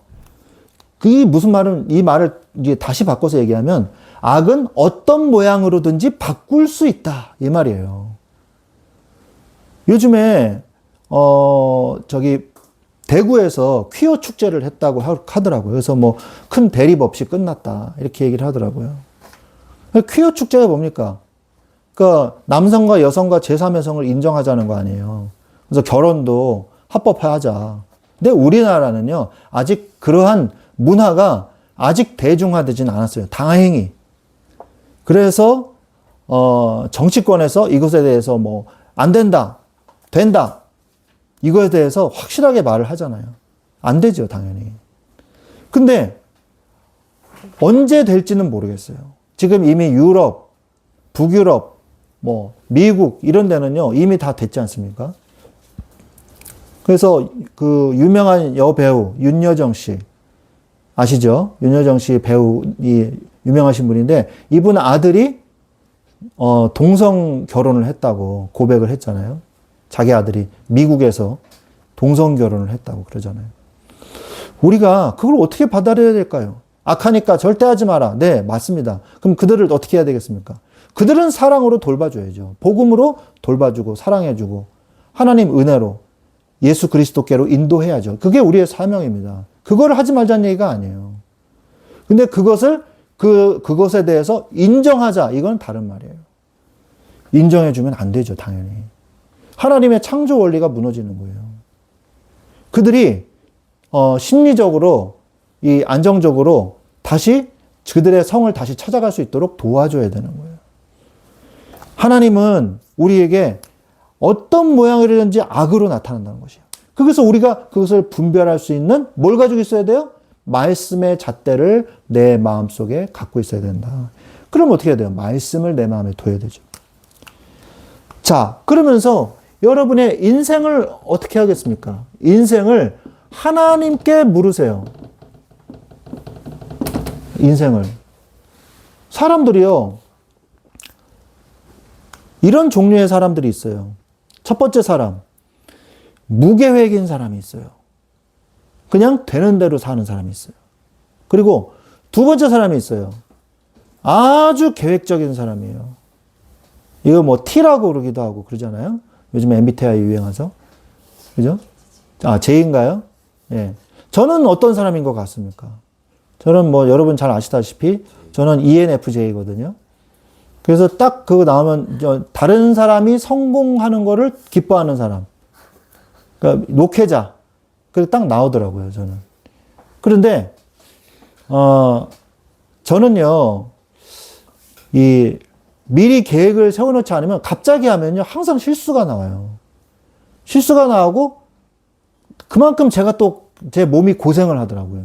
이 말을 이제 다시 바꿔서 얘기하면 악은 어떤 모양으로든지 바꿀 수 있다, 이 말이에요. 요즘에 대구에서 퀴어 축제를 했다고 하더라고요. 그래서 뭐 큰 대립 없이 끝났다, 이렇게 얘기를 하더라고요. 퀴어 축제가 뭡니까? 그러니까 남성과 여성과 제3의 성을 인정하자는 거 아니에요. 그래서 결혼도 합법화하자. 근데 우리나라는요, 아직 그러한 문화가 아직 대중화되진 않았어요. 다행히. 그래서 정치권에서 이것에 대해서 뭐 안 된다, 된다, 이거에 대해서 확실하게 말을 하잖아요. 안 되죠, 당연히. 근데 언제 될지는 모르겠어요. 지금 이미 유럽, 북유럽, 뭐 미국 이런 데는요, 이미 다 됐지 않습니까? 그래서 그 유명한 여배우 윤여정 씨 아시죠? 윤여정 씨 배우, 유명하신 분인데, 이분 아들이 동성 결혼을 했다고 고백을 했잖아요. 자기 아들이 미국에서 동성 결혼을 했다고 그러잖아요. 우리가 그걸 어떻게 받아들여야 될까요? 악하니까 절대 하지 마라. 네, 맞습니다. 그럼 그들을 어떻게 해야 되겠습니까? 그들은 사랑으로 돌봐줘야죠. 복음으로 돌봐주고 사랑해주고 하나님 은혜로 예수 그리스도께로 인도해야죠. 그게 우리의 사명입니다. 그걸 하지 말자는 얘기가 아니에요. 근데 그것에 대해서 인정하자, 이건 다른 말이에요. 인정해주면 안 되죠, 당연히. 하나님의 창조 원리가 무너지는 거예요. 그들이 심리적으로 이 안정적으로 다시 그들의 성을 다시 찾아갈 수 있도록 도와줘야 되는 거예요. 하나님은 우리에게 어떤 모양이든지 악으로 나타난다는 것이에요. 그래서 우리가 그것을 분별할 수 있는 뭘 가지고 있어야 돼요? 말씀의 잣대를 내 마음속에 갖고 있어야 된다. 그럼 어떻게 해야 돼요? 말씀을 내 마음에 둬야 되죠. 자, 그러면서 여러분의 인생을 어떻게 하겠습니까? 인생을 하나님께 물으세요. 인생을. 사람들이요, 이런 종류의 사람들이 있어요. 첫 번째 사람, 무계획인 사람이 있어요. 그냥 되는 대로 사는 사람이 있어요. 그리고 두 번째 사람이 있어요. 아주 계획적인 사람이에요. 이거 뭐 T라고 그러기도 하고 그러잖아요. 요즘 MBTI 유행해서. 그죠? 아, J인가요? 예. 저는 어떤 사람인 것 같습니까? 저는 뭐 여러분 잘 아시다시피 저는 ENFJ거든요. 그래서 딱 그거 나오면 다른 사람이 성공하는 거를 기뻐하는 사람. 그러니까 목회자. 그게 딱 나오더라고요, 저는. 그런데 저는요, 미리 계획을 세워놓지 않으면 갑자기 하면요, 항상 실수가 나와요. 실수가 나오고 그만큼 제가 또 제 몸이 고생을 하더라고요.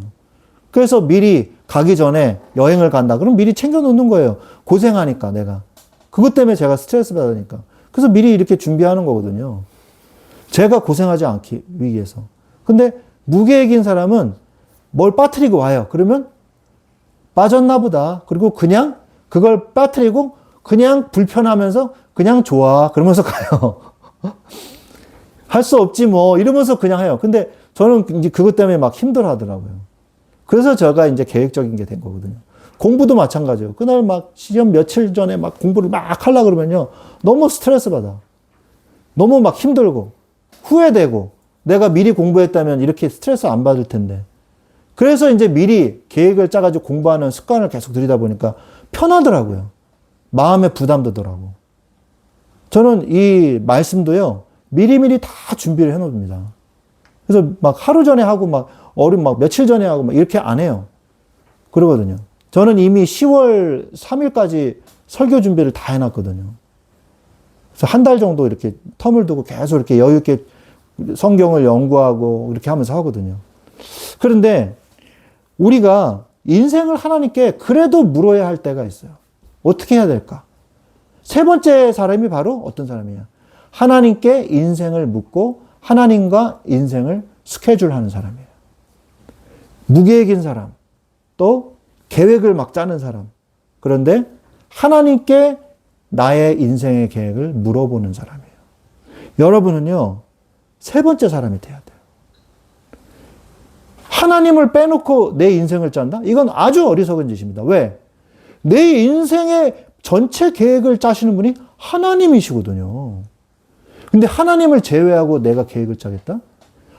그래서 미리 가기 전에 여행을 간다. 그럼 미리 챙겨놓는 거예요. 고생하니까 내가. 그것 때문에 제가 스트레스 받으니까. 그래서 미리 이렇게 준비하는 거거든요. 제가 고생하지 않기 위해서. 근데 무계획인 사람은 뭘 빠뜨리고 와요. 그러면 빠졌나 보다. 그리고 그냥 그걸 빠뜨리고 그냥 불편하면서 그냥 좋아. 그러면서 가요. 할 수 없지 뭐 이러면서 그냥 해요. 근데 저는 이제 그것 때문에 막 힘들어 하더라고요. 그래서 제가 이제 계획적인 게 된 거거든요. 공부도 마찬가지예요. 그날 막 시험 며칠 전에 막 공부를 막 하려고 그러면요. 너무 스트레스 받아. 너무 막 힘들고 후회되고 내가 미리 공부했다면 이렇게 스트레스 안 받을 텐데. 그래서 이제 미리 계획을 짜가지고 공부하는 습관을 계속 들이다 보니까 편하더라고요. 마음에 부담되더라고. 저는 이 말씀도요, 미리미리 다 준비를 해 놓습니다. 그래서 막 하루 전에 하고 막 며칠 전에 하고 막 이렇게 안 해요. 그러거든요. 저는 이미 10월 3일까지 설교 준비를 다 해놨거든요. 그래서 한 달 정도 이렇게 텀을 두고 계속 이렇게 여유 있게 성경을 연구하고 이렇게 하면서 하거든요. 그런데 우리가 인생을 하나님께 그래도 물어야 할 때가 있어요. 어떻게 해야 될까? 세 번째 사람이 바로 어떤 사람이냐? 하나님께 인생을 묻고 하나님과 인생을 스케줄하는 사람이에요. 무계획인 사람, 또 계획을 막 짜는 사람. 그런데 하나님께 나의 인생의 계획을 물어보는 사람이에요. 여러분은요, 세 번째 사람이 돼야 돼요. 하나님을 빼놓고 내 인생을 짠다? 이건 아주 어리석은 짓입니다. 왜? 내 인생의 전체 계획을 짜시는 분이 하나님이시거든요. 근데 하나님을 제외하고 내가 계획을 짜겠다?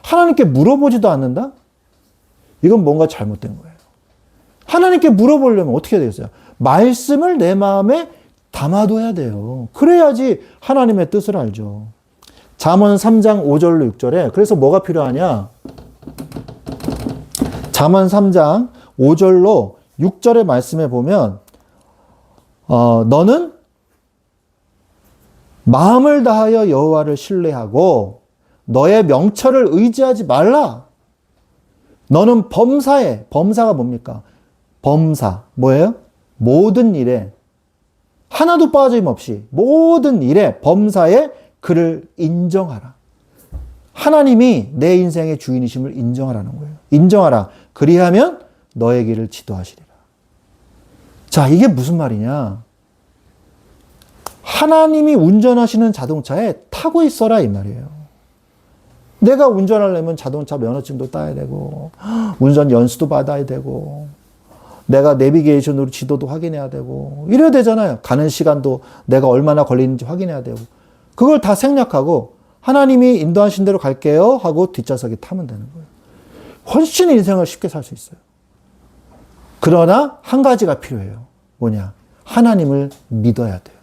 하나님께 물어보지도 않는다? 이건 뭔가 잘못된 거예요. 하나님께 물어보려면 어떻게 해야 되겠어요? 말씀을 내 마음에 담아둬야 돼요. 그래야지 하나님의 뜻을 알죠. 잠언 3장 5절로 6절에 그래서 뭐가 필요하냐? 잠언 3장 5절로 6절의 말씀에 보면 너는 마음을 다하여 여호와를 신뢰하고 너의 명철을 의지하지 말라. 너는 범사에, 범사가 뭡니까? 범사, 뭐예요? 모든 일에, 하나도 빠짐없이 모든 일에 범사에 그를 인정하라. 하나님이 내 인생의 주인이심을 인정하라는 거예요. 인정하라. 그리하면 너의 길을 지도하시리라. 자, 이게 무슨 말이냐? 하나님이 운전하시는 자동차에 타고 있어라 이 말이에요. 내가 운전하려면 자동차 면허증도 따야 되고 운전 연수도 받아야 되고 내가 내비게이션으로 지도도 확인해야 되고 이래야 되잖아요. 가는 시간도 내가 얼마나 걸리는지 확인해야 되고 그걸 다 생략하고 하나님이 인도하신 대로 갈게요 하고 뒷좌석에 타면 되는 거예요. 훨씬 인생을 쉽게 살 수 있어요. 그러나 한 가지가 필요해요. 뭐냐? 하나님을 믿어야 돼요.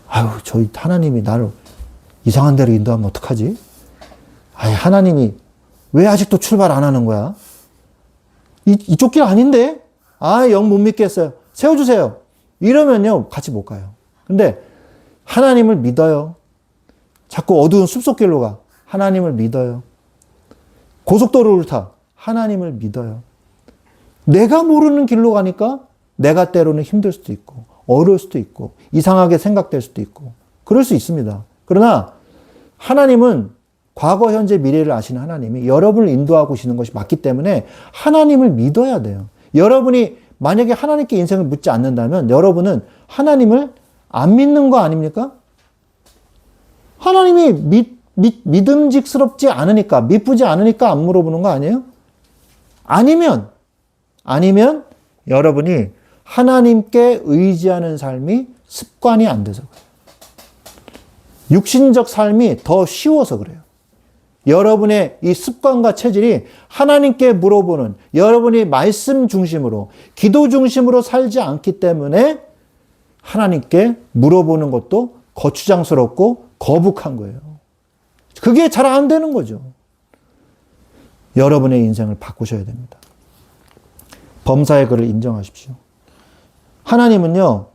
아유, 저희 하나님이 나를 이상한 데로 인도하면 어떡하지? 아이, 하나님이 왜 아직도 출발 안 하는 거야? 이쪽 길 아닌데? 아, 영 못 믿겠어요. 세워주세요. 이러면요, 같이 못 가요. 근데 하나님을 믿어요. 자꾸 어두운 숲속길로 가. 하나님을 믿어요. 고속도로를 타. 하나님을 믿어요. 내가 모르는 길로 가니까 내가 때로는 힘들 수도 있고 어려울 수도 있고 이상하게 생각될 수도 있고 그럴 수 있습니다. 그러나 하나님은 과거, 현재, 미래를 아시는 하나님이 여러분을 인도하고 계시는 것이 맞기 때문에 하나님을 믿어야 돼요. 여러분이 만약에 하나님께 인생을 묻지 않는다면 여러분은 하나님을 안 믿는 거 아닙니까? 하나님이 믿음직스럽지 않으니까, 미쁘지 않으니까 안 물어보는 거 아니에요? 아니면 여러분이 하나님께 의지하는 삶이 습관이 안 돼서 그래요. 육신적 삶이 더 쉬워서 그래요. 여러분의 이 습관과 체질이 하나님께 물어보는, 여러분이 말씀 중심으로, 기도 중심으로 살지 않기 때문에 하나님께 물어보는 것도 거추장스럽고 거북한 거예요. 그게 잘 안 되는 거죠. 여러분의 인생을 바꾸셔야 됩니다. 범사의 글을 인정하십시오. 하나님은요,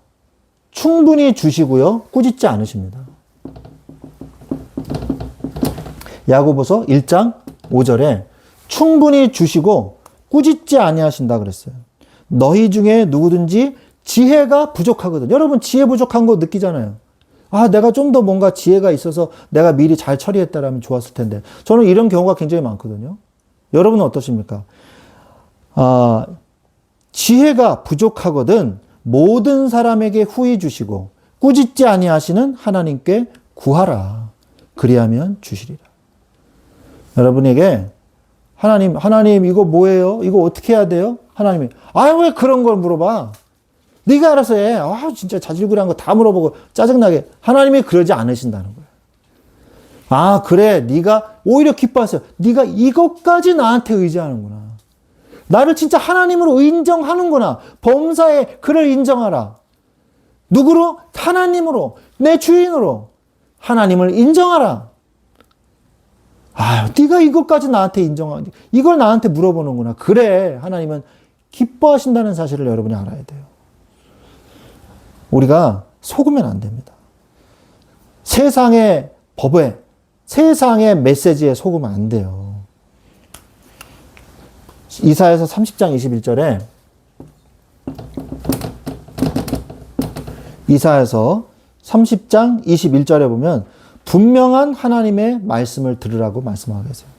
충분히 주시고요, 꾸짖지 않으십니다. 야고보서 1장 5절에 충분히 주시고 꾸짖지 아니하신다 그랬어요. 너희 중에 누구든지 지혜가 부족하거든. 여러분 지혜 부족한 거 느끼잖아요. 아, 내가 좀 더 뭔가 지혜가 있어서 내가 미리 잘 처리했다라면 좋았을 텐데. 저는 이런 경우가 굉장히 많거든요. 여러분은 어떠십니까? 지혜가 부족하거든 모든 사람에게 후히 주시고 꾸짖지 아니하시는 하나님께 구하라. 그리하면 주시리라. 여러분에게 하나님 이거 뭐예요? 이거 어떻게 해야 돼요? 하나님이 왜 그런 걸 물어봐? 네가 알아서 해. 진짜 자질구레한 거 다 물어보고 짜증나게. 하나님이 그러지 않으신다는 거예요. 그래. 네가 오히려 기뻐하세요. 네가 이것까지 나한테 의지하는구나. 나를 진짜 하나님으로 인정하는구나. 범사에 그를 인정하라. 누구로? 하나님으로. 내 주인으로. 하나님을 인정하라. 네가 이것까지 나한테 이걸 나한테 물어보는구나. 그래. 하나님은 기뻐하신다는 사실을 여러분이 알아야 돼요. 우리가 속으면 안 됩니다. 세상의 법에, 세상의 메시지에 속으면 안 돼요. 이사야서 30장 21절에 이사야서 30장 21절에 보면 분명한 하나님의 말씀을 들으라고 말씀하고 계세요.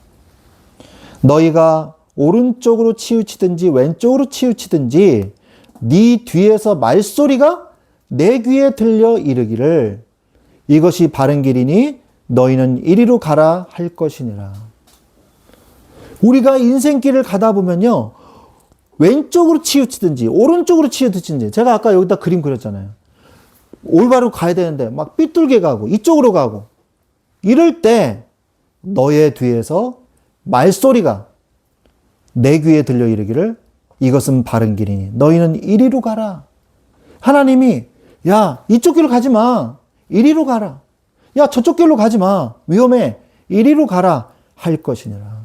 너희가 오른쪽으로 치우치든지 왼쪽으로 치우치든지 네 뒤에서 말소리가 내 귀에 들려 이르기를 이것이 바른 길이니 너희는 이리로 가라 할 것이니라. 우리가 인생길을 가다 보면요, 왼쪽으로 치우치든지 오른쪽으로 치우치든지, 제가 아까 여기다 그림 그렸잖아요. 올바로 가야 되는데 막 삐뚤게 가고 이쪽으로 가고 이럴 때 너의 뒤에서 말소리가 내 귀에 들려 이르기를 이것은 바른 길이니 너희는 이리로 가라. 하나님이 야, 이쪽 길로 가지 마. 이리로 가라. 야, 저쪽 길로 가지 마. 위험해. 이리로 가라 할 것이니라.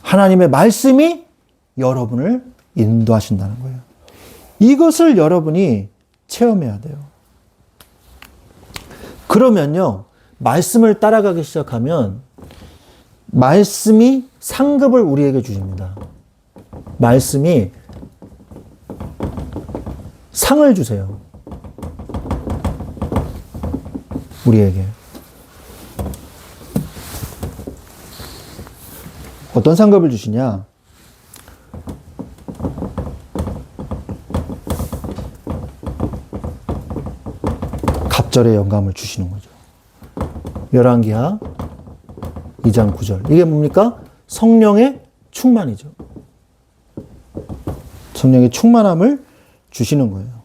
하나님의 말씀이 여러분을 인도하신다는 거예요. 이것을 여러분이 체험해야 돼요. 그러면요, 말씀을 따라가기 시작하면 말씀이 상급을 우리에게 주십니다. 말씀이 상을 주세요. 우리에게. 어떤 상급을 주시냐? 갑절의 영감을 주시는 거죠. 열왕기하 2장 9절. 이게 뭡니까? 성령의 충만이죠. 성령의 충만함을 주시는 거예요.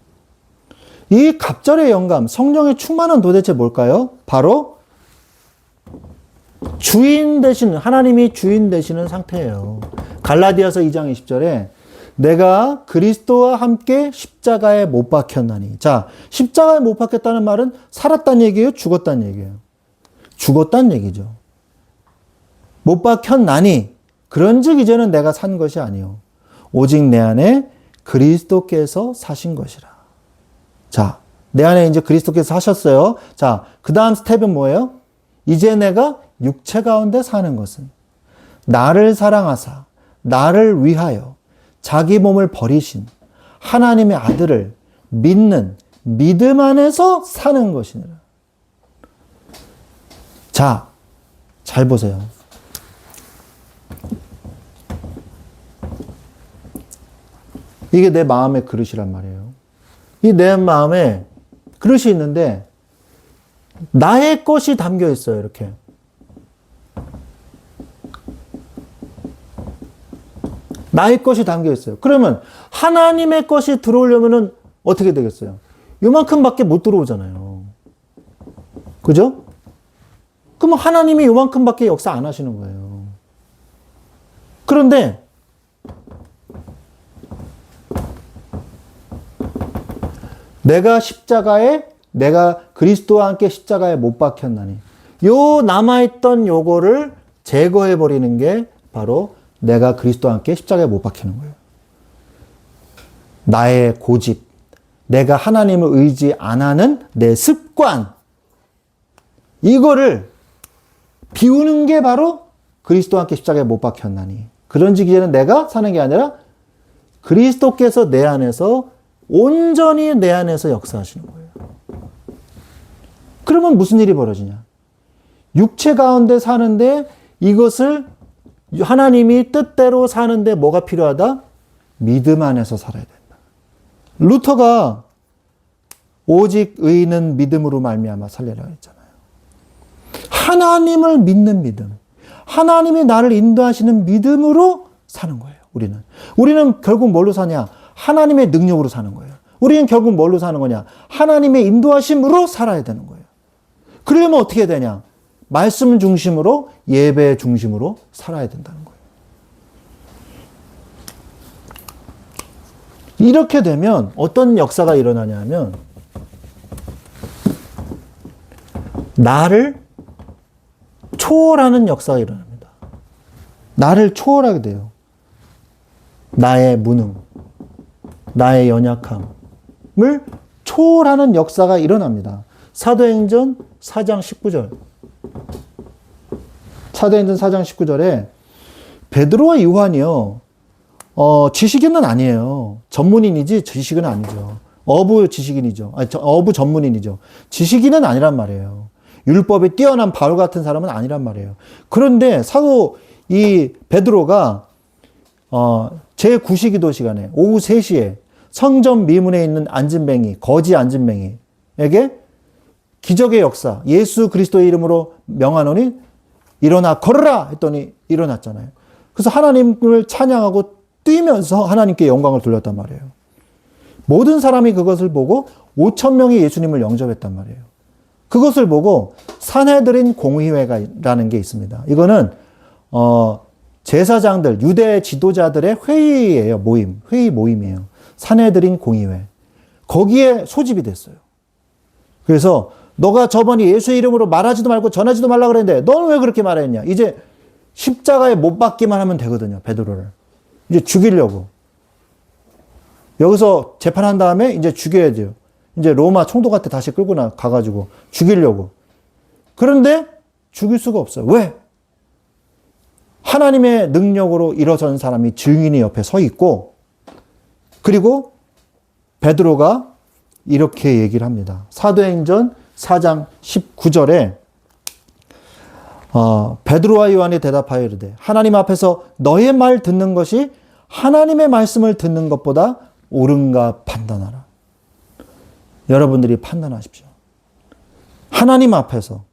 이 갑절의 영감, 성령의 충만은 도대체 뭘까요? 바로 주인 되시는, 하나님이 주인 되시는 상태예요. 갈라디아서 2장 20절에 내가 그리스도와 함께 십자가에 못 박혔나니. 자, 십자가에 못 박혔다는 말은 살았다는 얘기예요? 죽었다는 얘기예요? 죽었다는 얘기죠. 못 박혔나니. 그런즉 이제는 내가 산 것이 아니요 오직 내 안에 그리스도께서 사신 것이라. 자, 내 안에 이제 그리스도께서 사셨어요. 자, 그 다음 스텝은 뭐예요? 이제 내가 육체 가운데 사는 것은 나를 사랑하사 나를 위하여 자기 몸을 버리신 하나님의 아들을 믿는 믿음 안에서 사는 것이니라. 자, 잘 보세요. 이게 내 마음의 그릇이란 말이에요. 이 내 마음에 그릇이 있는데 나의 것이 담겨 있어요. 이렇게. 나의 것이 담겨 있어요. 그러면 하나님의 것이 들어오려면은 어떻게 되겠어요? 요만큼밖에 못 들어오잖아요. 그죠? 그럼 하나님이 요만큼밖에 역사 안 하시는 거예요. 그런데 내가 그리스도와 함께 십자가에 못 박혔나니 요 남아있던 요거를 제거해 버리는 게 바로 내가 그리스도와 함께 십자가에 못 박히는 거예요. 나의 고집, 내가 하나님을 의지 안 하는 내 습관, 이거를 비우는 게 바로 그리스도와 함께 십자가에 못 박혔나니. 그런즉 이제는 내가 사는 게 아니라 그리스도께서 내 안에서 온전히 내 안에서 역사하시는 거예요. 그러면 무슨 일이 벌어지냐? 육체 가운데 사는데 이것을 하나님이 뜻대로 사는데 뭐가 필요하다? 믿음 안에서 살아야 된다. 루터가 오직 의인은 믿음으로 말미암아 살리라 했잖아요. 하나님을 믿는 믿음, 하나님이 나를 인도하시는 믿음으로 사는 거예요. 우리는 결국 뭘로 사냐? 하나님의 능력으로 사는 거예요. 우리는 결국 뭘로 사는 거냐? 하나님의 인도하심으로 살아야 되는 거예요. 그러려면 어떻게 해야 되냐? 말씀 중심으로, 예배 중심으로 살아야 된다는 거예요. 이렇게 되면 어떤 역사가 일어나냐면 나를 초월하는 역사가 일어납니다. 나를 초월하게 돼요. 나의 무능, 나의 연약함을 초월하는 역사가 일어납니다. 사도행전 4장 19절. 사도행전 4장 19절에 베드로와 요한이요. 지식인은 아니에요. 전문인이지 지식은 아니죠. 어부 지식인이죠. 어부 전문인이죠. 지식인은 아니란 말이에요. 율법에 뛰어난 바울 같은 사람은 아니란 말이에요. 그런데 사도 이 베드로가 제9시기도 시간에 오후 3시에 성전 미문에 있는 안진뱅이, 거지 안진뱅이에게 기적의 역사, 예수 그리스도의 이름으로 명하노니 일어나 걸으라 했더니 일어났잖아요. 그래서 하나님을 찬양하고 뛰면서 하나님께 영광을 돌렸단 말이에요. 모든 사람이 그것을 보고 5,000명이 예수님을 영접했단 말이에요. 그것을 보고 산헤드린 공의회라는 게 있습니다. 이거는 제사장들, 유대 지도자들의 회의예요. 회의 모임이에요. 산헤드린 공의회. 거기에 소집이 됐어요. 그래서 너가 저번에 예수의 이름으로 말하지도 말고 전하지도 말라 그랬는데 너는 왜 그렇게 말했냐? 이제 십자가에 못 박기만 하면 되거든요. 베드로를. 이제 죽이려고. 여기서 재판한 다음에 이제 죽여야 돼요. 이제 로마 총독한테 다시 끌고 가가지고 죽이려고. 그런데 죽일 수가 없어요. 왜? 하나님의 능력으로 일어선 사람이 증인이 옆에 서 있고, 그리고 베드로가 이렇게 얘기를 합니다. 사도행전 4장 19절에 베드로와 요한이 대답하여 이르되 하나님 앞에서 너의 말 듣는 것이 하나님의 말씀을 듣는 것보다 옳은가 판단하라. 여러분들이 판단하십시오. 하나님 앞에서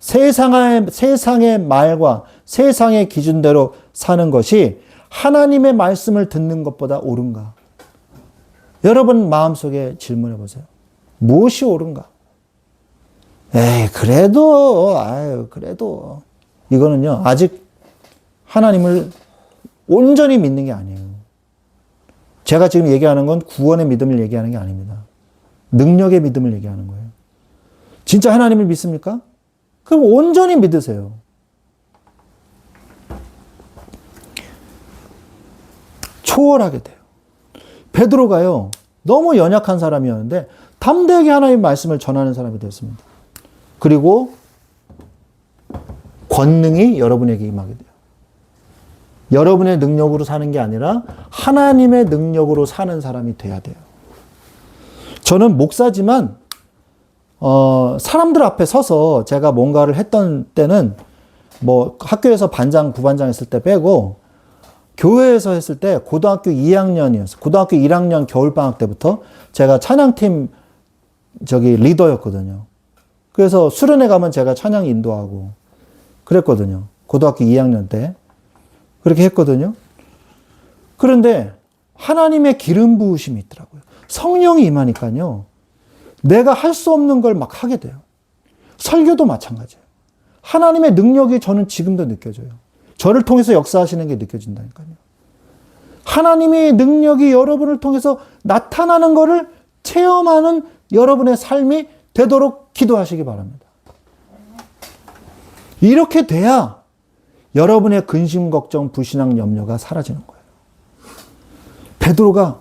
세상의 말과 세상의 기준대로 사는 것이 하나님의 말씀을 듣는 것보다 옳은가? 여러분 마음속에 질문해 보세요. 무엇이 옳은가? 그래도. 이거는요, 아직 하나님을 온전히 믿는 게 아니에요. 제가 지금 얘기하는 건 구원의 믿음을 얘기하는 게 아닙니다. 능력의 믿음을 얘기하는 거예요. 진짜 하나님을 믿습니까? 그럼 온전히 믿으세요. 초월하게 돼요. 베드로가요, 너무 연약한 사람이었는데 담대하게 하나님의 말씀을 전하는 사람이 되었습니다. 그리고 권능이 여러분에게 임하게 돼요. 여러분의 능력으로 사는 게 아니라 하나님의 능력으로 사는 사람이 돼야 돼요. 저는 목사지만 사람들 앞에 서서 제가 뭔가를 했던 때는 뭐 학교에서 반장, 부반장 했을 때 빼고 교회에서 했을 때 고등학교 2학년이었어요. 고등학교 1학년 겨울방학 때부터 제가 찬양팀 리더였거든요. 그래서 수련회 가면 제가 찬양 인도하고 그랬거든요. 고등학교 2학년 때. 그렇게 했거든요. 그런데 하나님의 기름 부으심이 있더라고요. 성령이 임하니까요. 내가 할 수 없는 걸 막 하게 돼요. 설교도 마찬가지예요. 하나님의 능력이 저는 지금도 느껴져요. 저를 통해서 역사하시는 게 느껴진다니까요. 하나님의 능력이 여러분을 통해서 나타나는 것을 체험하는 여러분의 삶이 되도록 기도하시기 바랍니다. 이렇게 돼야 여러분의 근심, 걱정, 불신앙, 염려가 사라지는 거예요. 베드로가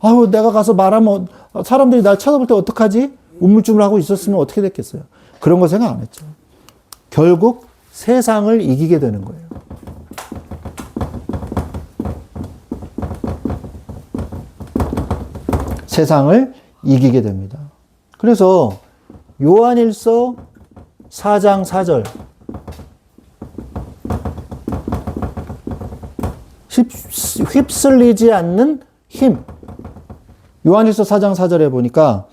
아유 내가 가서 말하면 사람들이 날 쳐다볼 때 어떡하지? 우물쭈물하고 있었으면 어떻게 됐겠어요? 그런 거 생각 안 했죠. 결국 세상을 이기게 되는 거예요. 세상을 이기게 됩니다. 그래서 요한일서 4장 4절 휩쓸리지 않는 힘. 요한일서 4장 4절에 보니까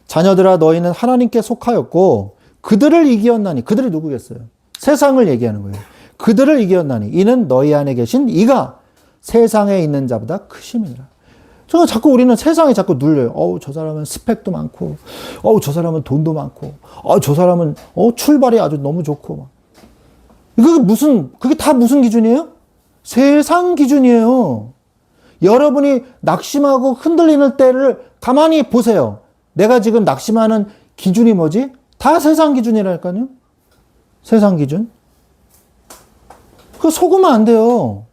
자녀들아 너희는 하나님께 속하였고 그들을 이기었나니. 그들이 누구겠어요? 세상을 얘기하는 거예요. 그들을 이기었나니 이는 너희 안에 계신 이가 세상에 있는 자보다 크심이니라. 저는 자꾸 우리는 세상에 자꾸 눌려요. 저 사람은 스펙도 많고, 저 사람은 돈도 많고, 저 사람은 출발이 아주 너무 좋고. 그게 다 무슨 기준이에요? 세상 기준이에요. 여러분이 낙심하고 흔들리는 때를 가만히 보세요. 내가 지금 낙심하는 기준이 뭐지? 다 세상 기준이라니까요. 세상 기준. 그거 속으면 안 돼요.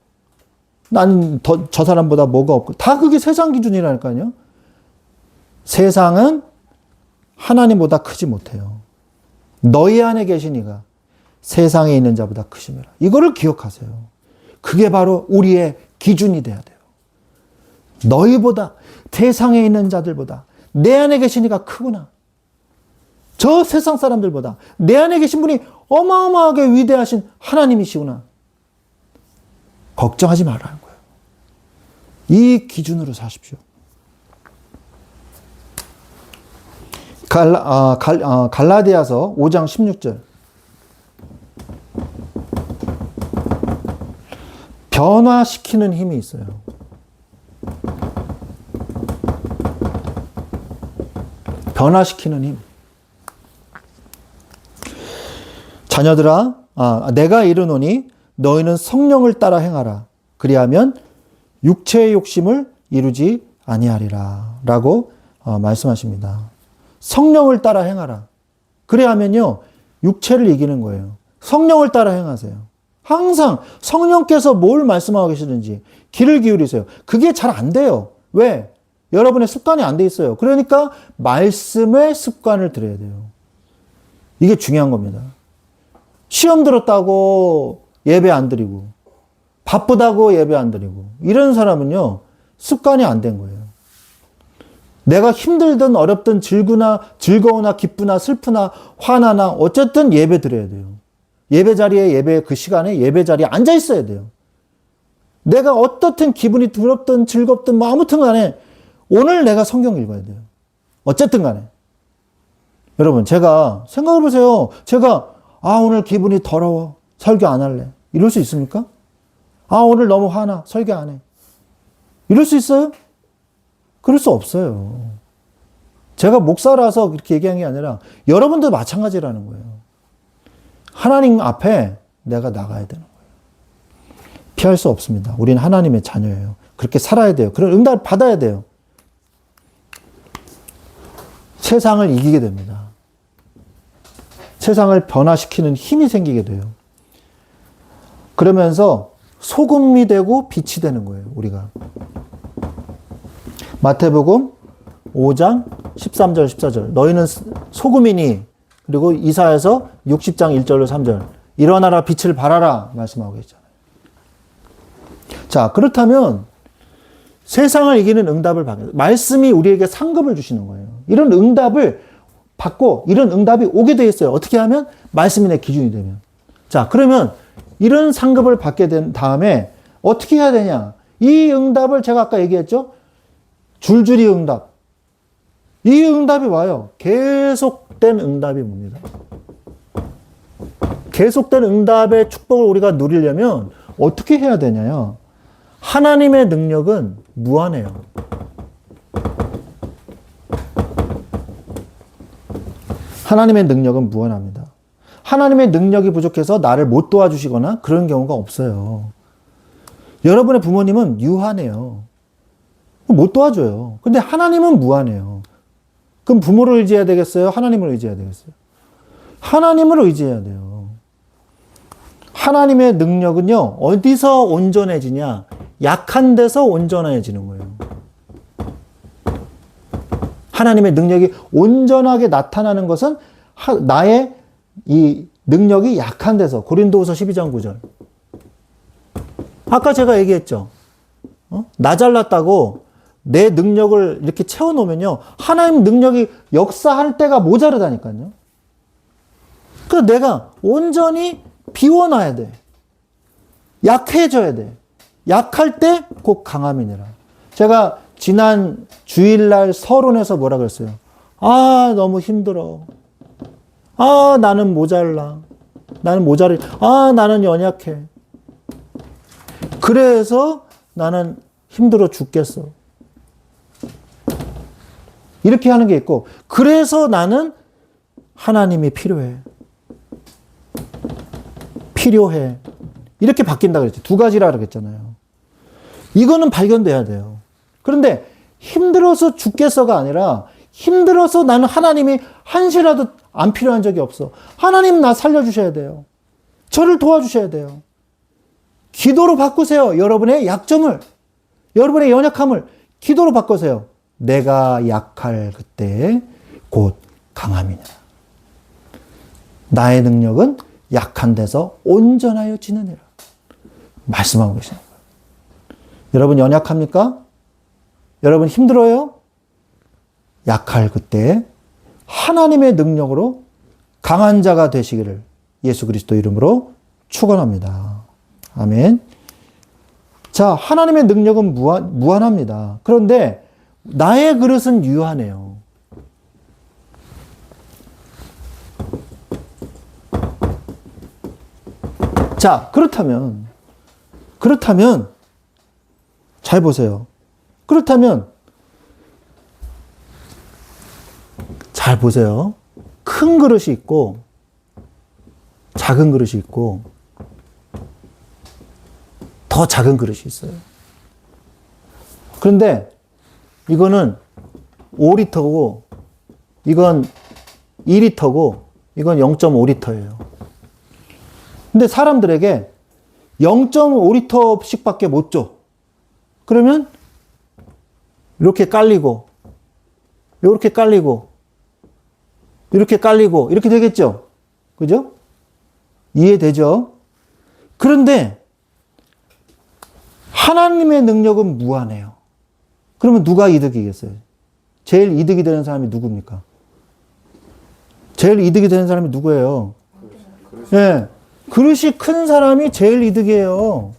나는 저 사람보다 뭐가 없고. 다 그게 세상 기준이라니까요. 세상은 하나님보다 크지 못해요. 너희 안에 계신 이가 세상에 있는 자보다 크심이라. 이거를 기억하세요. 그게 바로 우리의 기준이 돼야 돼요. 너희보다, 세상에 있는 자들보다 내 안에 계신 이가 크구나. 저 세상 사람들보다 내 안에 계신 분이 어마어마하게 위대하신 하나님이시구나. 걱정하지 말라는 거예요. 이 기준으로 사십시오. 갈라디아서 5장 16절. 변화시키는 힘이 있어요. 변화시키는 힘. 자녀들아, 내가 이르노니 너희는 성령을 따라 행하라. 그리하면 육체의 욕심을 이루지 아니하리라. 라고 말씀하십니다. 성령을 따라 행하라. 그래야면요, 육체를 이기는 거예요. 성령을 따라 행하세요. 항상 성령께서 뭘 말씀하고 계시는지 귀를 기울이세요. 그게 잘 안 돼요. 왜? 여러분의 습관이 안 돼 있어요. 그러니까 말씀의 습관을 들여야 돼요. 이게 중요한 겁니다. 시험 들었다고 예배 안 드리고, 바쁘다고 예배 안 드리고, 이런 사람은요, 습관이 안 된 거예요. 내가 힘들든 어렵든 즐거우나 기쁘나 슬프나 화나나 어쨌든 예배 드려야 돼요. 예배 자리에 그 시간에 예배 자리에 앉아 있어야 돼요. 내가 어떻든 기분이 두렵든 즐겁든 뭐 아무튼 간에 오늘 내가 성경 읽어야 돼요. 어쨌든 간에. 여러분, 제가 생각해 보세요. 제가 오늘 기분이 더러워. 설교 안 할래. 이럴 수 있습니까? 오늘 너무 화나. 설교 안 해. 이럴 수 있어요? 그럴 수 없어요. 제가 목사라서 그렇게 얘기한 게 아니라 여러분도 마찬가지라는 거예요. 하나님 앞에 내가 나가야 되는 거예요. 피할 수 없습니다. 우리는 하나님의 자녀예요. 그렇게 살아야 돼요. 그런 응답을 받아야 돼요. 세상을 이기게 됩니다. 세상을 변화시키는 힘이 생기게 돼요. 그러면서 소금이 되고 빛이 되는 거예요, 우리가. 마태복음 5장 13절 14절. 너희는 소금이니. 그리고 이사야서 60장 1절로 3절. 일어나라 빛을 발하라 말씀하고 계시잖아요. 자, 그렇다면 세상을 이기는 응답을 받는 말씀이 우리에게 상급을 주시는 거예요. 이런 응답을 받고 이런 응답이 오게 돼 있어요. 어떻게 하면? 말씀이 내 기준이 되면. 자, 그러면 이런 상급을 받게 된 다음에 어떻게 해야 되냐? 이 응답을 제가 아까 얘기했죠? 줄줄이 응답. 이 응답이 와요. 계속된 응답이 옵니다. 계속된 응답의 축복을 우리가 누리려면 어떻게 해야 되냐요? 하나님의 능력은 무한해요. 하나님의 능력은 무한합니다. 하나님의 능력이 부족해서 나를 못 도와주시거나 그런 경우가 없어요. 여러분의 부모님은 유한해요. 못 도와줘요. 근데 하나님은 무한해요. 그럼 부모를 의지해야 되겠어요? 하나님을 의지해야 되겠어요? 하나님을 의지해야 돼요. 하나님의 능력은요, 어디서 온전해지냐? 약한 데서 온전해지는 거예요. 하나님의 능력이 온전하게 나타나는 것은 나의 이 능력이 약한 데서. 고린도후서 12장 9절. 아까 제가 얘기했죠. 나 잘났다고 내 능력을 이렇게 채워놓으면요, 하나님 능력이 역사할 때가 모자르다니까요. 그래서 내가 온전히 비워놔야 돼. 약해져야 돼. 약할 때 곧 강함이니라. 제가 지난 주일날 서론에서 뭐라 그랬어요? 아, 너무 힘들어. 아, 나는 모자라. 나는 모자리. 아, 나는 연약해. 그래서 나는 힘들어 죽겠어. 이렇게 하는 게 있고, 그래서 나는 하나님이 필요해. 필요해. 이렇게 바뀐다 그랬죠. 두 가지라 그랬잖아요. 이거는 발견돼야 돼요. 그런데 힘들어서 죽겠어가 아니라 힘들어서 나는 하나님이 한시라도 안 필요한 적이 없어. 하나님 나 살려주셔야 돼요. 저를 도와주셔야 돼요. 기도로 바꾸세요. 여러분의 약점을, 여러분의 연약함을 기도로 바꾸세요. 내가 약할 그때 곧 강함이니라. 나의 능력은 약한 데서 온전하여 지느니라. 말씀하고 계시는 거예요. 여러분 연약합니까? 여러분 힘들어요? 약할 그때 하나님의 능력으로 강한 자가 되시기를 예수 그리스도 이름으로 축원합니다. 아멘. 자, 하나님의 능력은 무한합니다. 그런데 나의 그릇은 유한해요. 자, 그렇다면 잘 보세요. 그렇다면 잘 보세요. 큰 그릇이 있고 작은 그릇이 있고 더 작은 그릇이 있어요. 그런데 이거는 5리터고 이건 2리터고 이건 0.5리터예요. 근데 사람들에게 0.5리터씩 밖에 못 줘. 그러면 이렇게 깔리고 이렇게 깔리고 이렇게 깔리고 이렇게 되겠죠? 그죠? 이해되죠? 그런데 하나님의 능력은 무한해요. 그러면 누가 이득이겠어요? 제일 이득이 되는 사람이 누굽니까? 제일 이득이 되는 사람이 누구예요? 예. 그릇이 큰 사람이 제일 이득이에요.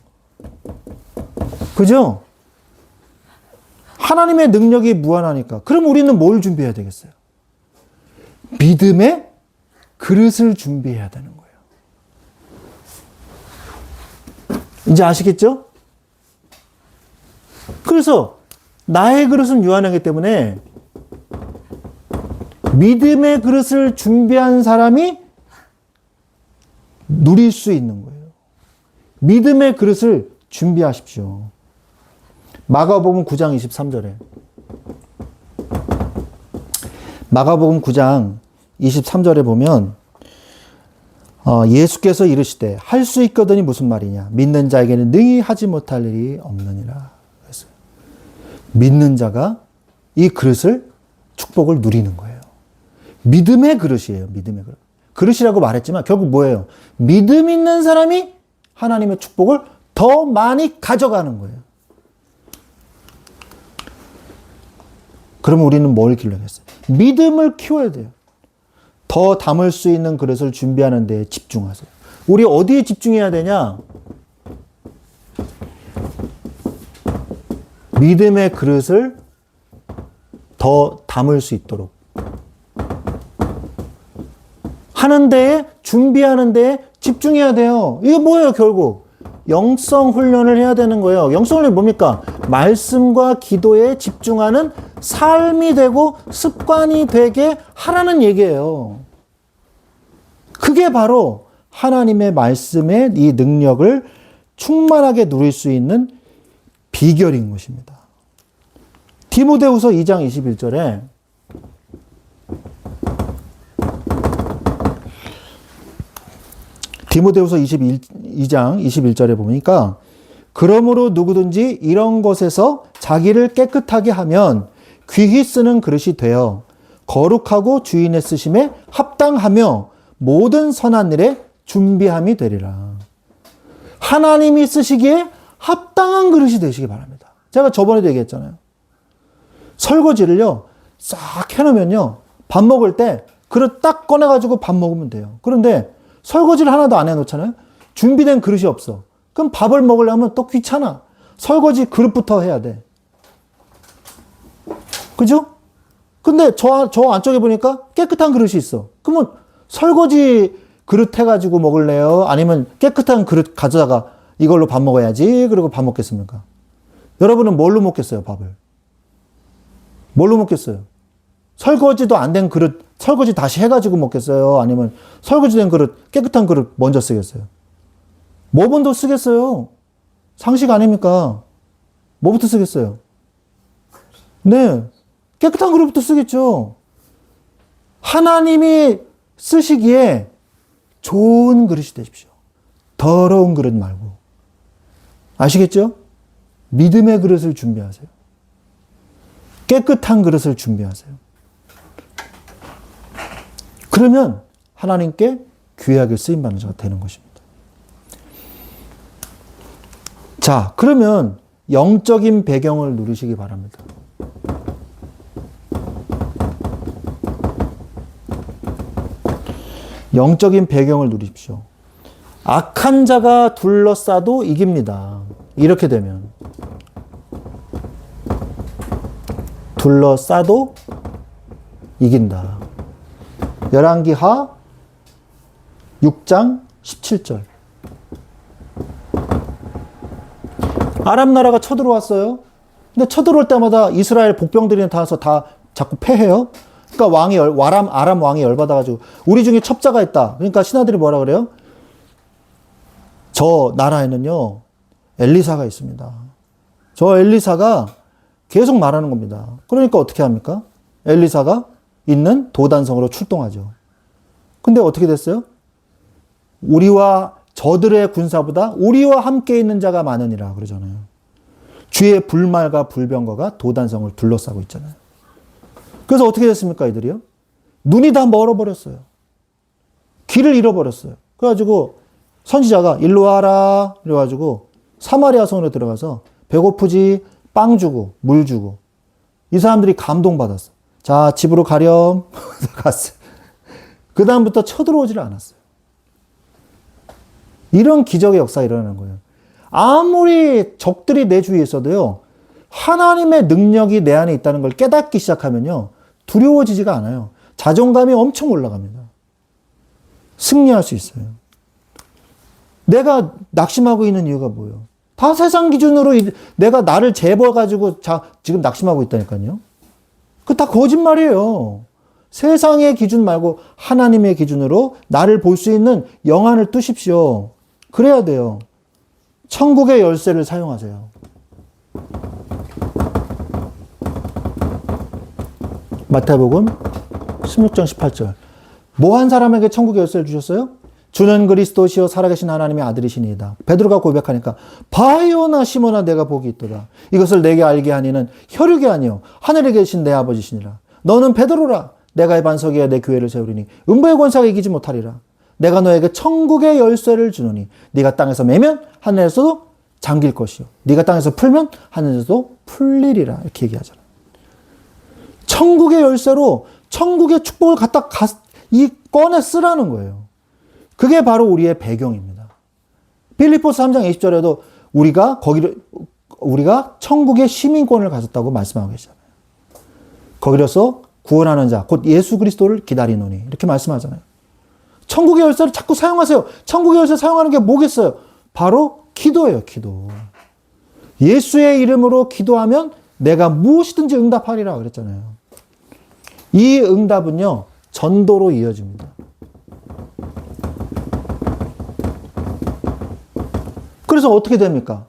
그죠? 하나님의 능력이 무한하니까. 그럼 우리는 뭘 준비해야 되겠어요? 믿음의 그릇을 준비해야 되는 거예요. 이제 아시겠죠? 그래서 나의 그릇은 유한하기 때문에 믿음의 그릇을 준비한 사람이 누릴 수 있는 거예요. 믿음의 그릇을 준비하십시오. 마가복음 9장 23절에. 마가복음 9장 23절에 보면 예수께서 이르시되 할 수 있거든이 무슨 말이냐. 믿는 자에게는 능히 하지 못할 일이 없느니라. 그랬어요. 믿는 자가 이 그릇을 축복을 누리는 거예요. 믿음의 그릇이에요. 믿음의 그릇. 그릇이라고 말했지만 결국 뭐예요? 믿음 있는 사람이 하나님의 축복을 더 많이 가져가는 거예요. 그러면 우리는 뭘 길러야겠어요? 믿음을 키워야 돼요. 더 담을 수 있는 그릇을 준비하는 데 집중하세요. 우리 어디에 집중해야 되냐? 믿음의 그릇을 더 담을 수 있도록 하는 데에, 준비하는 데에 집중해야 돼요. 이게 뭐예요, 결국? 영성 훈련을 해야 되는 거예요. 영성 훈련이 뭡니까? 말씀과 기도에 집중하는 삶이 되고 습관이 되게 하라는 얘기예요. 그게 바로 하나님의 말씀의 이 능력을 충만하게 누릴 수 있는 비결인 것입니다. 디모데후서 2장 21절에 디모데후서 2장 21절에 보니까 그러므로 누구든지 이런 것에서 자기를 깨끗하게 하면 귀히 쓰는 그릇이 되어 거룩하고 주인의 쓰심에 합당하며 모든 선한 일에 준비함이 되리라. 하나님이 쓰시기에 합당한 그릇이 되시기 바랍니다. 제가 저번에도 얘기했잖아요. 설거지를요 싹 해놓으면요 밥 먹을 때 그릇 딱 꺼내가지고 밥 먹으면 돼요. 그런데 설거지를 하나도 안 해놓잖아요. 준비된 그릇이 없어. 그럼 밥을 먹으려면 또 귀찮아. 설거지 그릇부터 해야 돼. 그죠? 근데 저 안쪽에 보니까 깨끗한 그릇이 있어. 그러면 설거지 그릇 해가지고 먹을래요? 아니면 깨끗한 그릇 가져다가 이걸로 밥 먹어야지. 그리고 밥 먹겠습니까? 여러분은 뭘로 먹겠어요, 밥을? 뭘로 먹겠어요? 설거지도 안 된 그릇, 설거지 다시 해가지고 먹겠어요? 아니면 설거지된 그릇, 깨끗한 그릇 먼저 쓰겠어요? 뭐 먼저 쓰겠어요? 상식 아닙니까? 뭐부터 쓰겠어요? 네. 깨끗한 그릇부터 쓰겠죠. 하나님이 쓰시기에 좋은 그릇이 되십시오. 더러운 그릇 말고. 아시겠죠? 믿음의 그릇을 준비하세요. 깨끗한 그릇을 준비하세요. 그러면 하나님께 귀하게 쓰임받는 자가 되는 것입니다. 자, 그러면 영적인 배경을 누리시기 바랍니다. 영적인 배경을 누리십시오. 악한 자가 둘러싸도 이깁니다. 이렇게 되면. 둘러싸도 이긴다. 열왕기하 6장 17절. 아람 나라가 쳐들어왔어요. 근데 쳐들어올 때마다 이스라엘 복병들이 나타나서 다 자꾸 패해요. 그러니까 아람 왕이 열받아가지고 우리 중에 첩자가 있다. 그러니까 신하들이 뭐라 그래요? 저 나라에는요 엘리사가 있습니다. 저 엘리사가 계속 말하는 겁니다. 그러니까 어떻게 합니까? 엘리사가 있는 도단성으로 출동하죠. 근데 어떻게 됐어요? 우리와 저들의 군사보다 우리와 함께 있는 자가 많으니라 그러잖아요. 주의 불말과 불병거가 도단성을 둘러싸고 있잖아요. 그래서 어떻게 됐습니까, 이들이요? 눈이 다 멀어버렸어요. 길을 잃어버렸어요. 그래가지고 선지자가 일로 와라 이래가지고 사마리아 성으로 들어가서 배고프지 빵 주고 물 주고 이 사람들이 감동받았어. 자, 집으로 가렴. 갔어요. 그 다음부터 쳐들어오지를 않았어요. 이런 기적의 역사가 일어나는 거예요. 아무리 적들이 내 주위에 있어도요, 하나님의 능력이 내 안에 있다는 걸 깨닫기 시작하면요, 두려워지지가 않아요. 자존감이 엄청 올라갑니다. 승리할 수 있어요. 내가 낙심하고 있는 이유가 뭐예요? 다 세상 기준으로 내가 나를 재봐가지고 지금 낙심하고 있다니까요. 그거 다 거짓말이에요. 세상의 기준 말고 하나님의 기준으로 나를 볼 수 있는 영안을 뜨십시오. 그래야 돼요. 천국의 열쇠를 사용하세요. 마태복음 16장 18절. 뭐 한 사람에게 천국의 열쇠를 주셨어요? 주는 그리스도시요 살아계신 하나님의 아들이시니이다. 베드로가 고백하니까 바요나 시몬아 내가 복이 있도다. 이것을 내게 알게 하니는 혈육이 아니요 하늘에 계신 내 아버지시니라. 너는 베드로라. 내가 이 반석 위에 내 교회를 세우리니 음부의 권세가 이기지 못하리라. 내가 너에게 천국의 열쇠를 주노니 네가 땅에서 매면 하늘에서도 잠길 것이요 네가 땅에서 풀면 하늘에서도 풀리리라. 이렇게 얘기하잖아요. 천국의 열쇠로 천국의 축복을 갖다 꺼내 쓰라는 거예요. 그게 바로 우리의 배경입니다. 빌립보서 3장 20절에도 우리가 천국의 시민권을 가졌다고 말씀하고 계시잖아요. 거기로서 구원하는 자, 곧 예수 그리스도를 기다리노니 이렇게 말씀하잖아요. 천국의 열쇠를 자꾸 사용하세요. 천국의 열쇠 사용하는 게 뭐겠어요? 바로 기도예요, 기도. 예수의 이름으로 기도하면 내가 무엇이든지 응답하리라 그랬잖아요. 이 응답은요, 전도로 이어집니다. 그래서 어떻게 됩니까?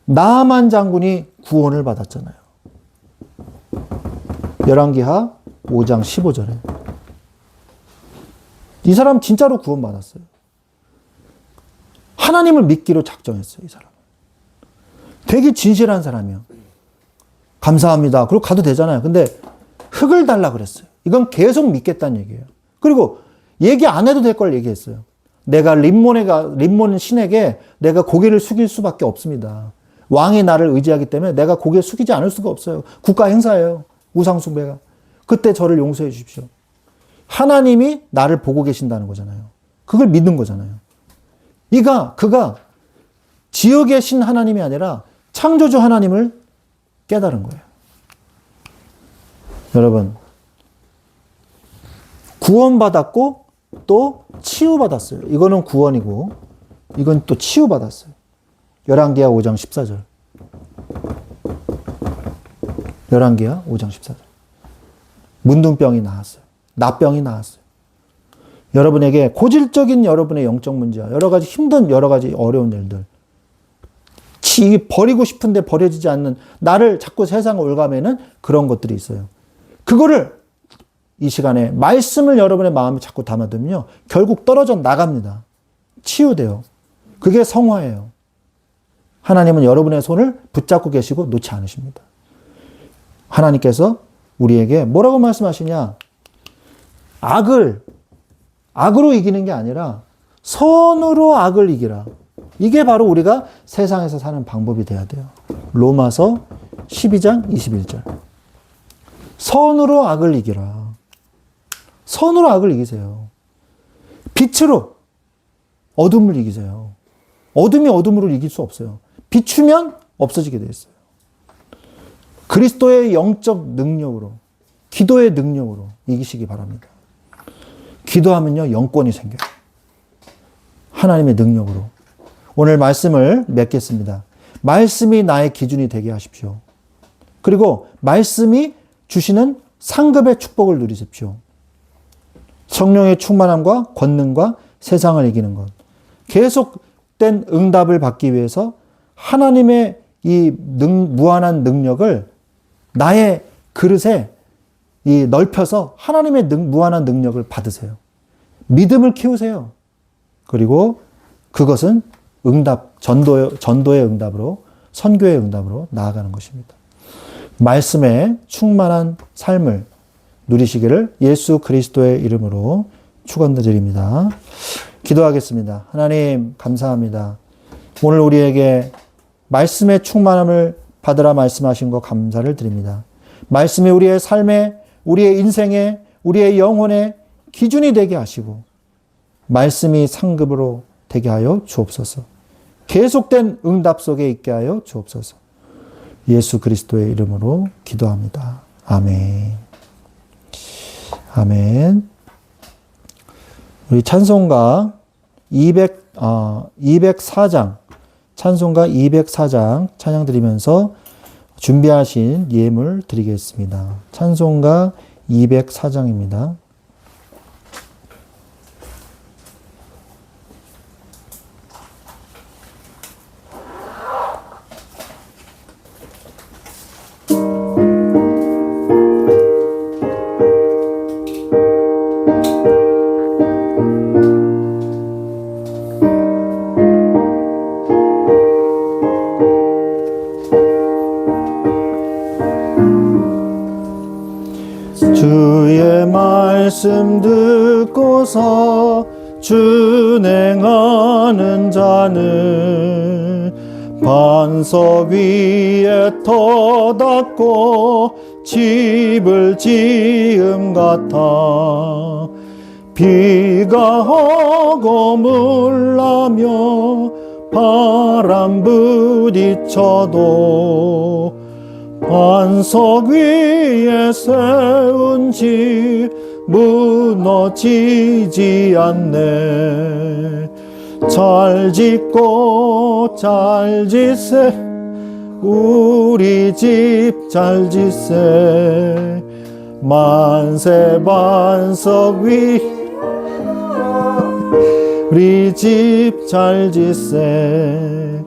나아만 장군이 구원을 받았잖아요. 열왕기하 5장 15절에. 이 사람 진짜로 구원받았어요. 하나님을 믿기로 작정했어요, 이 사람은. 되게 진실한 사람이요. 감사합니다. 그리고 가도 되잖아요. 근데 흙을 달라 그랬어요. 이건 계속 믿겠다는 얘기예요. 그리고 얘기 안 해도 될 걸 얘기했어요. 내가 림몬 신에게 내가 고개를 숙일 수밖에 없습니다. 왕이 나를 의지하기 때문에 내가 고개 숙이지 않을 수가 없어요. 국가 행사예요. 우상숭배가. 그때 저를 용서해 주십시오. 하나님이 나를 보고 계신다는 거잖아요. 그걸 믿는 거잖아요. 그가 지역의 신 하나님이 아니라 창조주 하나님을 깨달은 거예요. 여러분, 구원받았고 또 치유받았어요. 이거는 구원이고 이건 또 치유받았어요. 열왕기하 5장 14절. 열왕기하 5장 14절. 문둥병이 나았어요. 나병이 나았어요. 여러분에게 고질적인 여러분의 영적 문제와 여러 가지 힘든 여러 가지 어려운 일들, 버리고 싶은데 버려지지 않는 나를 자꾸 세상 올가매는 그런 것들이 있어요. 그거를 이 시간에 말씀을 여러분의 마음에 자꾸 담아두면요, 결국 떨어져 나갑니다. 치유돼요. 그게 성화예요. 하나님은 여러분의 손을 붙잡고 계시고 놓지 않으십니다. 하나님께서 우리에게 뭐라고 말씀하시냐? 악으로 이기는 게 아니라 선으로 악을 이기라. 이게 바로 우리가 세상에서 사는 방법이 돼야 돼요. 로마서 12장 21절. 선으로 악을 이기라. 선으로 악을 이기세요. 빛으로 어둠을 이기세요. 어둠이 어둠으로 이길 수 없어요. 비추면 없어지게 되어 있어요. 그리스도의 영적 능력으로, 기도의 능력으로 이기시기 바랍니다. 기도하면요, 영권이 생겨요. 하나님의 능력으로. 오늘 말씀을 맺겠습니다. 말씀이 나의 기준이 되게 하십시오. 그리고 말씀이 주시는 상급의 축복을 누리십시오. 성령의 충만함과 권능과 세상을 이기는 것. 계속된 응답을 받기 위해서 하나님의 이 무한한 능력을 나의 그릇에 넓혀서 하나님의 무한한 능력을 받으세요. 믿음을 키우세요. 그리고 그것은 전도의 응답으로, 선교의 응답으로 나아가는 것입니다. 말씀에 충만한 삶을 누리시기를 예수 그리스도의 이름으로 축원드립니다. 기도하겠습니다. 하나님 감사합니다. 오늘 우리에게 말씀의 충만함을 받으라 말씀하신 것 감사를 드립니다. 말씀이 우리의 삶에, 우리의 인생에, 우리의 영혼에 기준이 되게 하시고 말씀이 상급으로 되게 하여 주옵소서. 계속된 응답 속에 있게 하여 주옵소서. 예수 그리스도의 이름으로 기도합니다. 아멘. 아멘. 우리 찬송가 204장, 찬송가 204장 찬양 드리면서 준비하신 예물 드리겠습니다. 찬송가 204장입니다. 말씀 듣고서 준행하는 자는 반석 위에 터닫고 집을 지음 같아 비가 오고 물나며 바람 부딪혀도 반석 위에 세운 집 무너지지 않네. 잘 짓고 잘 짓세 우리 집 잘 짓세 만세 반석 위 우리 집 잘 짓세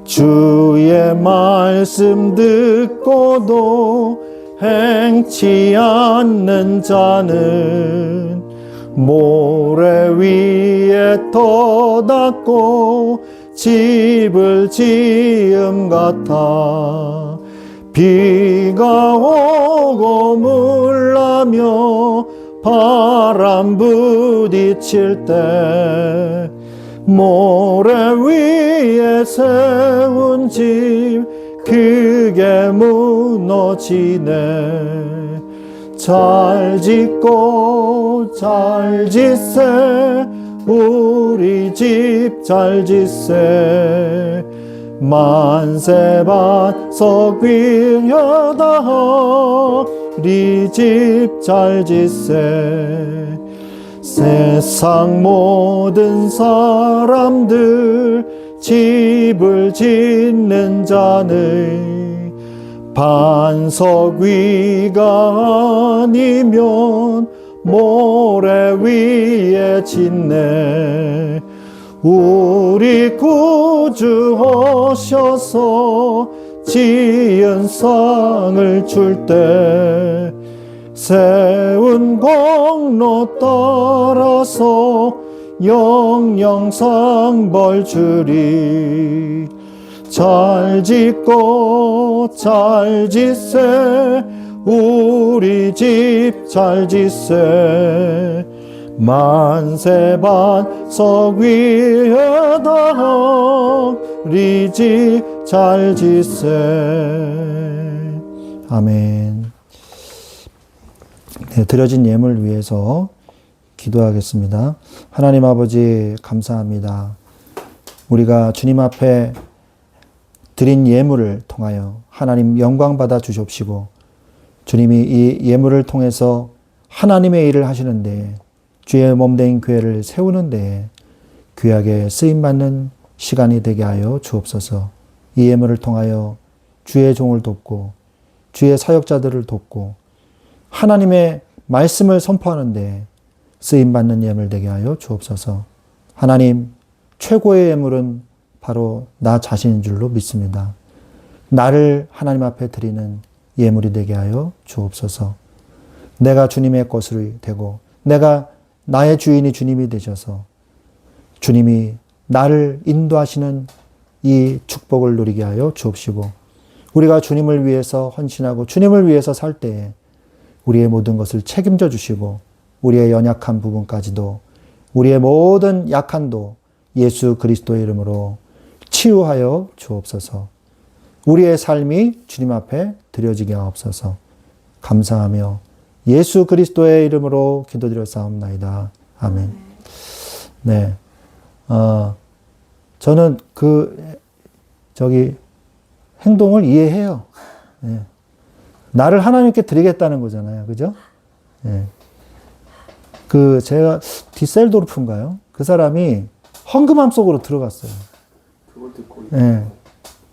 주의 말씀 듣고도 행치 않는 자는 모래 위에 터닫고 집을 지음 같아 비가 오고 물나며 바람 부딪힐 때 모래 위에 세운 집 크게 무너지네. 잘 짓고 잘 짓세 우리 집 잘 짓세 만세 반석 위에다 우리 집 잘 짓세 세상 모든 사람들 집을 짓는 자는 반석 위가 아니면 모래 위에 짓네. 우리 구주 오셔서 지은 상을 줄 때 세운 공로 따라서 영영상 벌 주리. 잘 짓고 잘 짓세 우리 집 잘 짓세 만세 반석 위에다 우리 집 잘 짓세. 아멘. 네, 드려진 예물 위해서 기도하겠습니다. 하나님 아버지 감사합니다. 우리가 주님 앞에 드린 예물을 통하여 하나님 영광 받아 주십시고 주님이 이 예물을 통해서 하나님의 일을 하시는데 주의 몸된 교회를 세우는데 귀하게 쓰임받는 시간이 되게 하여 주옵소서. 이 예물을 통하여 주의 종을 돕고 주의 사역자들을 돕고 하나님의 말씀을 선포하는데 쓰임받는 예물 되게 하여 주옵소서. 하나님 최고의 예물은 바로 나 자신인 줄로 믿습니다. 나를 하나님 앞에 드리는 예물이 되게 하여 주옵소서. 내가 주님의 것이 되고 내가 나의 주인이 주님이 되셔서 주님이 나를 인도하시는 이 축복을 누리게 하여 주옵시고 우리가 주님을 위해서 헌신하고 주님을 위해서 살 때에 우리의 모든 것을 책임져 주시고 우리의 연약한 부분까지도 우리의 모든 약한도 예수 그리스도의 이름으로 치유하여 주옵소서. 우리의 삶이 주님 앞에 드려지게 하옵소서. 감사하며 예수 그리스도의 이름으로 기도드렸사옵나이다. 아멘. 네. 저는 행동을 이해해요. 네. 나를 하나님께 드리겠다는 거잖아요. 그죠? 네. 제가 디셀도르프인가요? 그 사람이 헌금함 속으로 들어갔어요. 그걸 듣고. 네.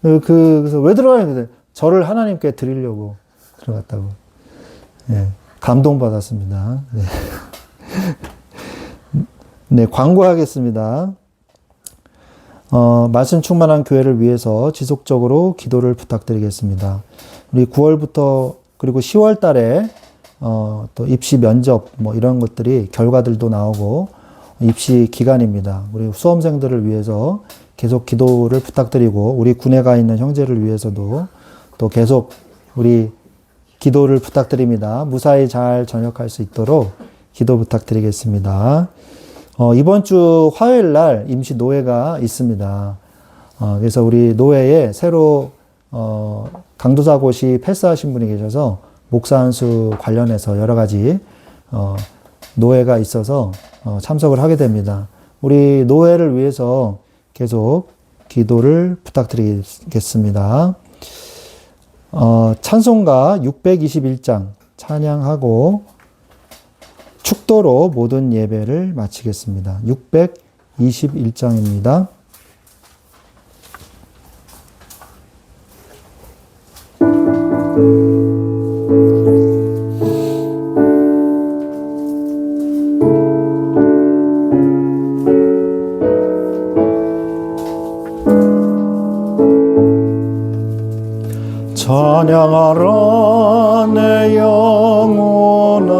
그래서 왜 들어가요? 저를 하나님께 드리려고 들어갔다고. 네. 감동받았습니다. 네. 네, 광고하겠습니다. 말씀 충만한 교회를 위해서 지속적으로 기도를 부탁드리겠습니다. 우리 9월부터 그리고 10월 달에 또 입시 면접 이런 것들이 결과들도 나오고 입시 기간입니다. 우리 수험생들을 위해서 계속 기도를 부탁드리고 우리 군에 가 있는 형제를 위해서도 또 계속 우리 기도를 부탁드립니다. 무사히 잘 전역할 수 있도록 기도 부탁드리겠습니다. 이번 주 화요일 날 임시 노회가 있습니다. 그래서 우리 노회에 새로 강도사고시 패스하신 분이 계셔서 목사 안수 관련해서 여러 가지 노회가 있어서 참석을 하게 됩니다. 우리 노회를 위해서 계속 기도를 부탁드리겠습니다. 찬송가 621장 찬양하고 축도로 모든 예배를 마치겠습니다. 621장입니다. 찬양하라 내 영혼아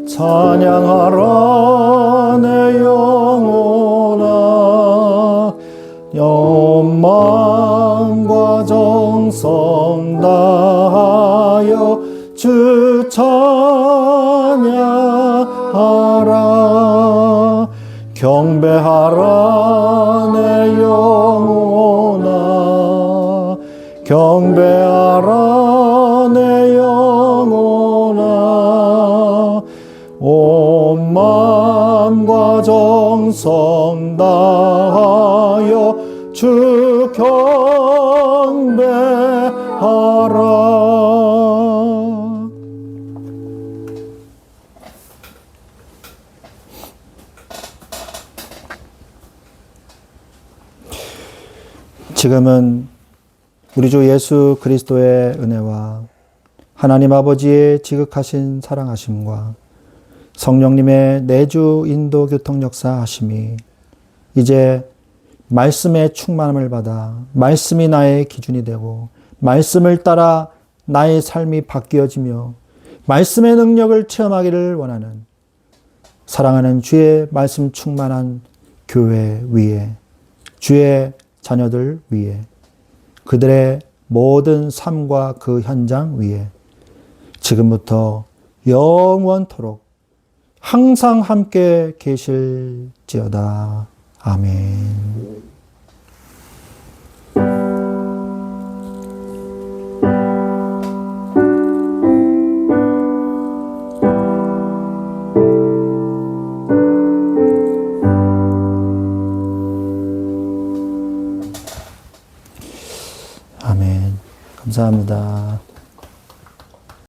찬양하라 내 영혼아 영망과 정성 다하여 주 찬양하라 경배하라 내 영혼아 경배하라 내 영혼아 온 마음과 정성 다하여 주 경배하라. 지금은 우리 주 예수 그리스도의 은혜와 하나님 아버지의 지극하신 사랑하심과 성령님의 내주 인도 교통 역사하심이 이제 말씀의 충만함을 받아 말씀이 나의 기준이 되고 말씀을 따라 나의 삶이 바뀌어지며 말씀의 능력을 체험하기를 원하는 사랑하는 주의 말씀 충만한 교회 위에 주의 자녀들 위에 그들의 모든 삶과 그 현장 위에 지금부터 영원토록 항상 함께 계실지어다. 아멘. 아멘. 감사합니다.